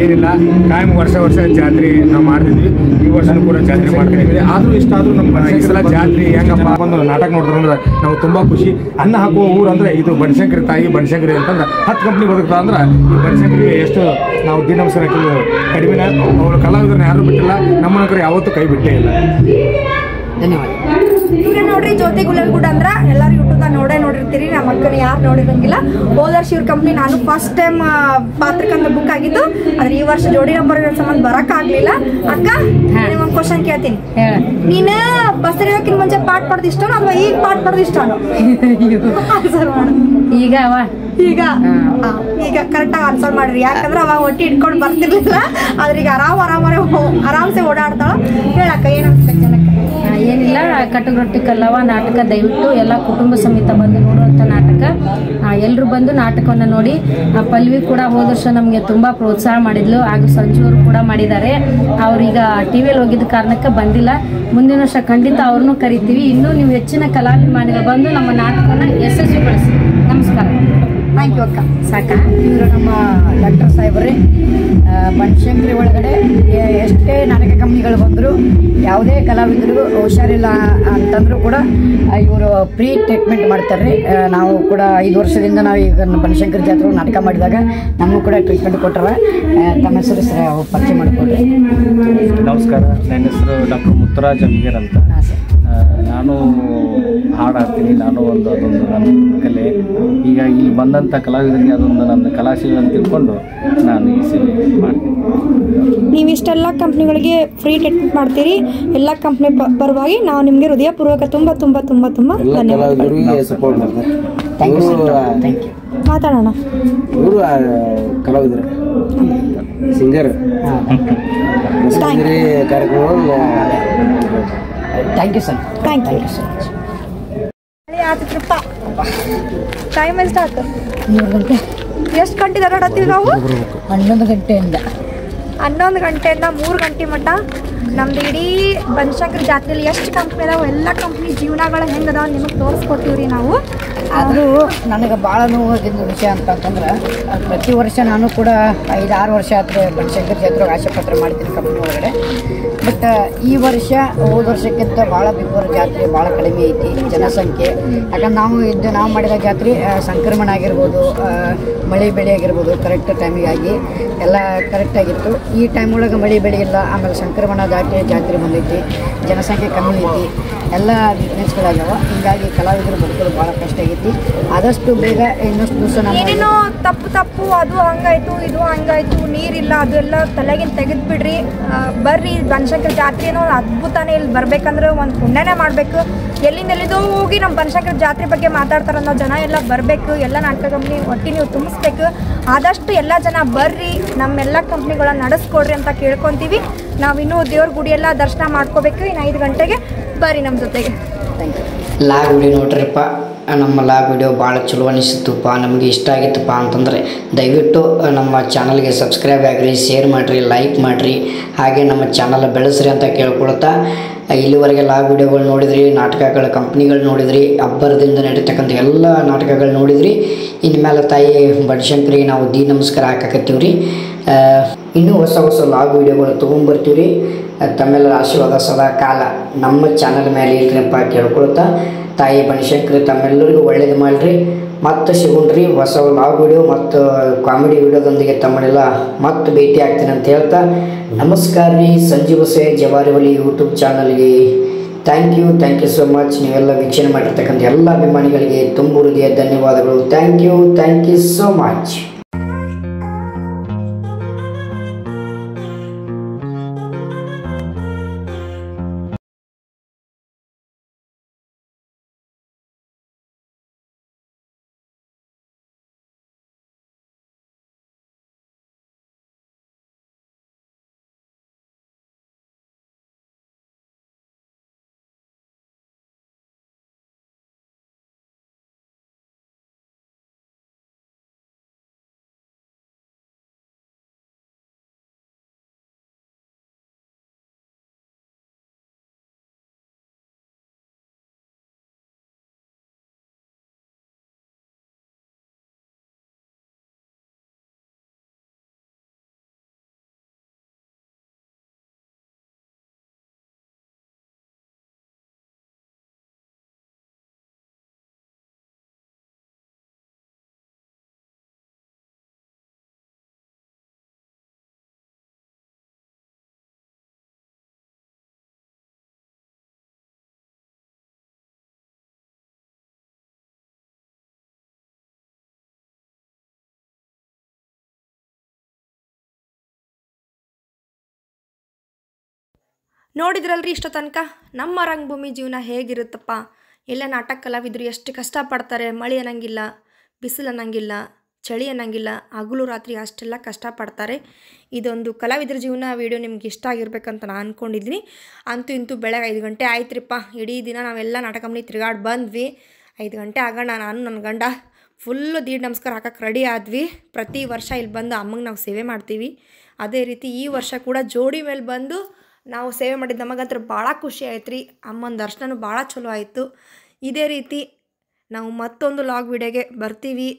ಏನಿಲ್ಲ, ಕಾಯಂ ವರ್ಷ ಜಾತ್ರೆ ನಾವು ಮಾಡ್ತಿದ್ವಿ. ಈ ವರ್ಷನೂ ಕೂಡ ಜಾತ್ರೆ ಮಾಡ್ತಾ ಇದ್ವಿ. ಆದರೂ ಇಷ್ಟಾದರೂ ನಮ್ಮ ಈ ಸಲ ಜಾತ್ರೆ ಹೆಂಗಪ್ಪ ಒಂದು ನಾಟಕ ನೋಡಿದ್ರು ಅಂದ್ರೆ ನಾವು ತುಂಬ ಖುಷಿ. ಅನ್ನ ಹಾಕುವ ಊರು ಅಂದರೆ ಇದು ಬನಶಂಕರಿ ತಾಯಿ ಬನಶಂಕರಿ ಅಂತಂದ್ರೆ 10 ಕಂಪ್ನಿ ಬದುಕ್ತಾ ಅಂದ್ರೆ ಈ ಬನಶಂಕರಿಗೆ ಎಷ್ಟು ನಾವು ದಿನಂಸರ ಕಡಿಮೆ. ಅವರು ಕಲಾವಿದರನ್ನ ಯಾರೂ ಬಿಟ್ಟಿಲ್ಲ, ನಮ್ಮನ್ನ ಯಾವತ್ತೂ ಕೈ ಬಿಟ್ಟೇ ಇಲ್ಲ. ಧನ್ಯವಾದ. ಈಗ ನೋಡ್ರಿ, ಜ್ಯೋತಿ ಗುಳೇದಗುಡ್ಡ ಅಂದ್ರ ಎಲ್ಲರೂ ಯೂಟ್ಯೂಬ್ದಾಗ ನೋಡಿರ್ತೀರಿ. ನಮ್ಮ ಅಕ್ಕನ ಯಾರು ನೋಡಿರಂಗಿಲ್ಲ. ಹೋದ ವರ್ಷ ಇವ್ರ ಕಂಪ್ನಿ ನಾನು ಫಸ್ಟ್ ಟೈಮ್ ಪಾತ್ರಕ್ಕಂತ ಬುಕ್ ಆಗಿದ್ದು. ಆದ್ರೆ ಈ ವರ್ಷ ಜೋಡಿ ನಂಬರ್ ಸಂಬಂಧ ಬರಕ್ಕಾಗ್ಲಿಲ್ಲ. ಅಕ್ಕ, ನಿಮ್ಗೊಂದು ಕ್ವಶನ್ ಕೇಳ್ತೀನಿ. ನೀನು ಬಸರಿಯೋಕಿನ ಮುಂಚೆ ಪಾಠ ಪಡೆದು ಇಷ್ಟ ಅಥವಾ ಈಗ ಪಾಠ ಪಡೆದು ಇಷ್ಟ? ಆನ್ಸರ್ ಮಾಡು. ಈಗ ಈಗ ಕರೆಕ್ಟಾಗಿ ಆನ್ಸರ್ ಮಾಡ್ರಿ. ಯಾಕಂದ್ರೆ ಅವಾಗ ಒಟ್ಟಿ ಇಟ್ಕೊಂಡು ಬರ್ತಿರ್ಲಿಲ್ಲ. ಆದ್ರೆ ಈಗ ಆರಾಮ್ಸೆ ಓಡಾಡ್ತಾಳ. ಹೇಳಕ್ಕ, ಏನ್ ಅನ್ಸುತ್ತೆ ಜನಕ್ಕೆ? ಏನಿಲ್ಲ, ಇಲ್ಲ. ಕಟಕ್ ರೊಟ್ಟಿ ಕಲ್ಲವ ನಾಟಕ ದಯವಿಟ್ಟು ಎಲ್ಲ ಕುಟುಂಬ ಸಮೇತ ಬಂದು ನೋಡುವಂಥ ನಾಟಕ. ಎಲ್ಲರೂ ಬಂದು ನಾಟಕವನ್ನು ನೋಡಿ. ಪಲ್ವಿ ಕೂಡ ಹೋದ ವರ್ಷ ನಮಗೆ ತುಂಬ ಪ್ರೋತ್ಸಾಹ ಮಾಡಿದ್ಲು, ಹಾಗೂ ಸಂಜು ಅವರು ಕೂಡ ಮಾಡಿದ್ದಾರೆ. ಅವ್ರೀಗ ಟಿವಿಯಲ್ಲಿ ಹೋಗಿದ್ದ ಕಾರಣಕ್ಕೆ ಬಂದಿಲ್ಲ. ಮುಂದಿನ ವರ್ಷ ಖಂಡಿತ ಅವ್ರನ್ನೂ ಕರಿತೀವಿ. ಇನ್ನೂ ನೀವು ಹೆಚ್ಚಿನ ಕಲಾಭಿಮಾನಿಗಳು ಬಂದು ನಮ್ಮ ನಾಟಕವನ್ನು ಯಶಸ್ವಿಗೊಳಿಸಿ. ನಮಸ್ಕಾರ. ಥ್ಯಾಂಕ್ ಯು ಅಕ್ಕ. ಸಾಕ ಇವರು ನಮ್ಮ ಡಾಕ್ಟರ್ ಸಾಹೇಬ್ರಿ ಬನಶಂಕರಿ ಒಳಗಡೆ ಎಷ್ಟೇ ನಾಟಕ ಕಂಪ್ನಿಗಳು ಬಂದರೂ ಯಾವುದೇ ಕಲಾವಿದರಿಗೂ ಹುಷಾರಿಲ್ಲ ಅಂತಂದರೂ ಕೂಡ ಇವರು ಫ್ರೀ ಟ್ರೀಟ್ಮೆಂಟ್ ಮಾಡ್ತಾರೆ. ನಾವು ಕೂಡ 5 ವರ್ಷದಿಂದ ನಾವು ಈಗ ಬನಶಂಕರಿ ಜಾತ್ರೆ ನಾಟಕ ಮಾಡಿದಾಗ ನಮಗೂ ಕೂಡ ಟ್ರೀಟ್ಮೆಂಟ್ ಕೊಟ್ಟರೆ. ತಮ್ಮ ಹೆಸರು ಪರಿಚಯ ಮಾಡಿಕೊಡ್ರಿ. ನಮಸ್ಕಾರ, ನನ್ನ ಹೆಸರು ಡಾಕ್ಟರ್ ಮುತ್ತರಾಜ್ ಅಮ್ಗೇರ್ ಅಂತ. ನಾನು ಹಾಡು ಹಾಡ್ತೀನಿ. ನಾನು ಅದೊಂದು ನನ್ನ ಕಲೆ. ಈಗ ಇಲ್ಲಿ ಬಂದಂಥ ಕಲಾವಿದರಿಗೆ ಅದೊಂದು ನನ್ನ ಕಲಾಶೀಲ ಅಂತ ತಿಳ್ಕೊಂಡು ನಾನು ಈ ಸೇವೆ ಮಾಡ್ತೀನಿ. ನೀವು ಇಷ್ಟೆಲ್ಲ ಕಂಪ್ನಿಗಳಿಗೆ ಫ್ರೀ ಟ್ರೀಟ್ಮೆಂಟ್ ಮಾಡ್ತೀರಿ. ಎಲ್ಲ ಕಂಪ್ನಿ ಪರವಾಗಿ ನಾವು ನಿಮಗೆ ಹೃದಯಪೂರ್ವಕ ತುಂಬ ತುಂಬ ತುಂಬ ತುಂಬ ಧನ್ಯವಾದಗಳು. ಮಾತಾಡೋಣ. ಇವರು ಕಲಾವಿದರು, ಸಿಂಗರ್, ಕಾರ್ಯಕ್ರಮ. Thank you sir. Thank you so much. ಆತಿತ್ರಪ್ಪ ಟೈಮ್ ಎಷ್ಟು ಆಯ್ತು? 3 ಗಂಟೆ. ಎಷ್ಟು ಗಂಟೆ ಹೊರಡತ್ತೀವಿ ನಾವು? 11 ಗಂಟೆಯಿಂದ 11 ಗಂಟೆಯಿಂದ 3 ಗಂಟೆ ಮಟ್ಟ ನಮ್ದು ಇಡೀ ಬನಶಂಕರಿ ಜಾತ್ರೆಯಲ್ಲಿ ಎಷ್ಟು ಕಂಪ್ನಿ ಅದಾವೆ, ಎಲ್ಲ ಕಂಪ್ನಿ ಜೀವನಗಳು ಹೆಂಗೆ ಅದಾವೆ ನಿಮಗೆ ತೋರಿಸ್ಕೊಡ್ತೀವಿ ರೀ ನಾವು. ಆದರೂ ನನಗೆ ಭಾಳ ನೋವಾಗಿದ್ದ ವಿಷಯ ಅಂತಂತಂದ್ರೆ ಪ್ರತಿ ವರ್ಷ ನಾನು ಕೂಡ 5-6 ವರ್ಷ ಆದ್ರೆ ಬನಶಂಕರಿ ಜಾತ್ರೆಗೆ ಆಸೆ ಪತ್ರ ಮಾಡ್ತೀನಿ ಕಂಪ್ನಿ ಒಳಗಡೆ. ಬಟ್ ಈ ವರ್ಷ ಹೋದ ವರ್ಷಕ್ಕಿಂತ ಭಾಳ ಬಿಬ್ಬರ ಜಾತ್ರೆ ಭಾಳ ಕಡಿಮೆ ಐತಿ ಜನಸಂಖ್ಯೆ. ಯಾಕಂದ್ರೆ ನಾವು ಮಾಡಿದ ಜಾತ್ರೆ ಸಂಕ್ರಮಣ ಆಗಿರ್ಬೋದು, ಮಳೆ ಬೆಳೆ ಆಗಿರ್ಬೋದು ಕರೆಕ್ಟ್ ಟೈಮಿಗಾಗಿ ಎಲ್ಲ ಕರೆಕ್ಟಾಗಿತ್ತು. ಈ ಟೈಮ್ ಒಳಗೆ ಮಳೆ ಬೆಳೆ ಇಲ್ಲ. ಆಮೇಲೆ ಸಂಕ್ರಮಣ ಜಾತ್ರೆ ಬಂದೈತಿ, ಜನಸಂಖ್ಯೆ ಕಮ್ಮಿ ಐತಿ, ಎಲ್ಲ ವೀಕ್ನೆಸ್ಗಳಾಗ್ಯಾವ. ಹೀಗಾಗಿ ಕಲಾವಿದರು ಬದುಕೋದು ಭಾಳ ಕಷ್ಟ ಆಗೈತಿ. ಆದಷ್ಟು ಬೇಗ ಇನ್ನಷ್ಟು ದಿವಸ ಏನೇನೋ ತಪ್ಪು ಅದು ಹಂಗಾಯ್ತು ಇದು ಹಂಗಾಯ್ತು ನೀರಿಲ್ಲ ಅದೆಲ್ಲ ತಲೆಗಿನ ತೆಗೆದು ಬಿಡ್ರಿ. ಬರ್ರಿ ಬನಶಂಕರಿ ಜಾತ್ರೆ ಏನೋ ಅದ್ಭುತನೇ. ಇಲ್ಲಿ ಬರ್ಬೇಕಂದ್ರೆ ಒಂದು ಪುಣ್ಯನೇ ಮಾಡಬೇಕು. ಎಲ್ಲಿಂದೆಲ್ಲಿದೋ ಹೋಗಿ ನಮ್ಮ ಬನಶಂಕರಿ ಜಾತ್ರೆ ಬಗ್ಗೆ ಮಾತಾಡ್ತಾರೆ ಅನ್ನೋ ಜನ ಎಲ್ಲ ಬರಬೇಕು. ಎಲ್ಲ ನಾಟಕ ಕಂಪ್ನಿ ಒಟ್ಟಿ ನೀವು ತುಂಬಿಸ್ಬೇಕು. ಆದಷ್ಟು ಎಲ್ಲ ಜನ ಬರ್ರಿ, ನಮ್ಮೆಲ್ಲ ಕಂಪ್ನಿಗಳನ್ನ ನಡೆಸ್ಕೊಡ್ರಿ ಅಂತ ಕೇಳ್ಕೊತೀವಿ. ನಾವಿನ್ನೂ ದೇವ್ರ ಗುಡಿ ಎಲ್ಲ ದರ್ಶನ ಮಾಡ್ಕೋಬೇಕು. ಇನ್ನು 5 ಗಂಟೆಗೆ ಬರ್ರಿ ನಮ್ಮ ಜೊತೆಗೆ. ಲಾಗ್ ವಿಡಿಯೋ ನೋಡ್ರಿಪ್ಪ. ನಮ್ಮ ಲಾಗ್ ವಿಡಿಯೋ ಭಾಳ ಚಲೋ ಅನಿಸಿತ್ತಪ್ಪ, ನಮಗೆ ಇಷ್ಟ ಆಗಿತ್ತಪ್ಪ ಅಂತಂದರೆ ದಯವಿಟ್ಟು ನಮ್ಮ ಚಾನಲ್ಗೆ ಸಬ್ಸ್ಕ್ರೈಬ್ ಆಗಿರಿ, ಶೇರ್ ಮಾಡಿರಿ, ಲೈಕ್ ಮಾಡಿರಿ, ಹಾಗೆ ನಮ್ಮ ಚಾನಲ್ ಬೆಳೆಸ್ರಿ ಅಂತ ಕೇಳ್ಕೊಳ್ತಾ ಇಲ್ಲಿವರೆಗೆ ಲಾಗ್ ವಿಡಿಯೋಗಳು ನೋಡಿದ್ರಿ, ನಾಟಕಗಳ ಕಂಪ್ನಿಗಳು ನೋಡಿದ್ರಿ, ಅಬ್ಬರದಿಂದ ನಡೀತಕ್ಕಂಥ ಎಲ್ಲ ನಾಟಕಗಳು ನೋಡಿದ್ರಿ. ಇನ್ಮೇಲೆ ತಾಯಿ ಬನಶಂಕರಿ ನಾವು ನಮಸ್ಕಾರ ಹಾಕಕತ್ತೀವಿ ರೀ. ಇನ್ನೂ ಹೊಸ ಲಾಗ್ ವಿಡಿಯೋಗಳು ತೊಗೊಂಡ್ಬರ್ತೀವಿ ರೀ. ತಮ್ಮೆಲ್ಲರ ಆಶೀರ್ವಾದ ಸದಾ ಕಾಲ ನಮ್ಮ ಚಾನಲ್ ಮೇಲೆ ಇರ್ರಿಪ್ಪ ಕೇಳ್ಕೊಳ್ತಾ ತಾಯಿ ಬನಶಂಕರಿ ತಮ್ಮೆಲ್ಲರಿಗೂ ಒಳ್ಳೇದು ಮಾಡಿರಿ. ಮತ್ತು ಸಿಗುಣ್ರಿ ಹೊಸ ಲಾಗ್ ವಿಡಿಯೋ ಮತ್ತು ಕಾಮಿಡಿ ವಿಡಿಯೋದೊಂದಿಗೆ ತಮ್ಮನ್ನೆಲ್ಲ ಮತ್ತೆ ಭೇಟಿ ಆಗ್ತೀನಿ ಅಂತ ಹೇಳ್ತಾ ನಮಸ್ಕಾರ ರೀ. ಸಂಜೀವ್ ಬಸಯ್ಯ ಜವಾರಿ ಹುಲಿ ಯೂಟ್ಯೂಬ್ ಚಾನಲ್ಗೆ ಥ್ಯಾಂಕ್ ಯು ಸೋ ಮಚ್. ನೀವೆಲ್ಲ ವೀಕ್ಷಣೆ ಮಾಡಿರ್ತಕ್ಕಂಥ ಎಲ್ಲ ಅಭಿಮಾನಿಗಳಿಗೆ ತುಂಬ ಹೃದಯ ಧನ್ಯವಾದಗಳು. Thank you so much. ನೋಡಿದ್ರಲ್ರಿ ಇಷ್ಟೋ ತನಕ ನಮ್ಮ ರಂಗಭೂಮಿ ಜೀವನ ಹೇಗಿರುತ್ತಪ್ಪ. ಎಲ್ಲ ನಾಟಕ ಕಲಾವಿದರು ಎಷ್ಟು ಕಷ್ಟಪಡ್ತಾರೆ. ಮಳೆ ಅನ್ನಂಗಿಲ್ಲ, ಬಿಸಿಲು ಅನ್ನಂಗಿಲ್ಲ, ಚಳಿ ಅನ್ನಂಗಿಲ್ಲ, ಹಗಲು ರಾತ್ರಿ ಅಷ್ಟೆಲ್ಲ ಕಷ್ಟಪಡ್ತಾರೆ. ಇದೊಂದು ಕಲಾವಿದರ ಜೀವನ ವಿಡಿಯೋ ನಿಮ್ಗೆ ಇಷ್ಟ ಆಗಿರ್ಬೇಕಂತ ನಾನು ಅಂದ್ಕೊಂಡಿದ್ದೀನಿ. ಅಂತೂ ಇಂತೂ ಬೆಳಗ್ಗೆ 5 ಗಂಟೆ ಆಯ್ತ್ರಿಪ್ಪ. ಇಡೀ ದಿನ ನಾವೆಲ್ಲ ನಾಟಕ ಮನೆ ತಿರುಗಾಡಿ ಬಂದ್ವಿ. 5 ಗಂಟೆ ಆಗೋಣ ನಾನು ನನ್ನ ಗಂಡ ಫುಲ್ಲು ದೀಡ್ ನಮಸ್ಕಾರ ಹಾಕಕ್ಕೆ ರೆಡಿ ಆದ್ವಿ. ಪ್ರತಿ ವರ್ಷ ಇಲ್ಲಿ ಬಂದು ಅಮ್ಮಂಗೆ ನಾವು ಸೇವೆ ಮಾಡ್ತೀವಿ. ಅದೇ ರೀತಿ ಈ ವರ್ಷ ಕೂಡ ಜೋಡಿ ಮೇಲೆ ಬಂದು ನಾವು ಸೇವೆ ಮಾಡಿದ್ದು ನಮಗಂತೂ ಭಾಳ ಖುಷಿ ಆಯ್ತು ರೀ. ಅಮ್ಮನ ದರ್ಶನನೂ ಭಾಳ ಚಲೋ ಆಯಿತು. ಇದೇ ರೀತಿ ನಾವು ಮತ್ತೊಂದು ಲಾಗ್ ವಿಡಿಯೋಗೆ ಬರ್ತೀವಿ.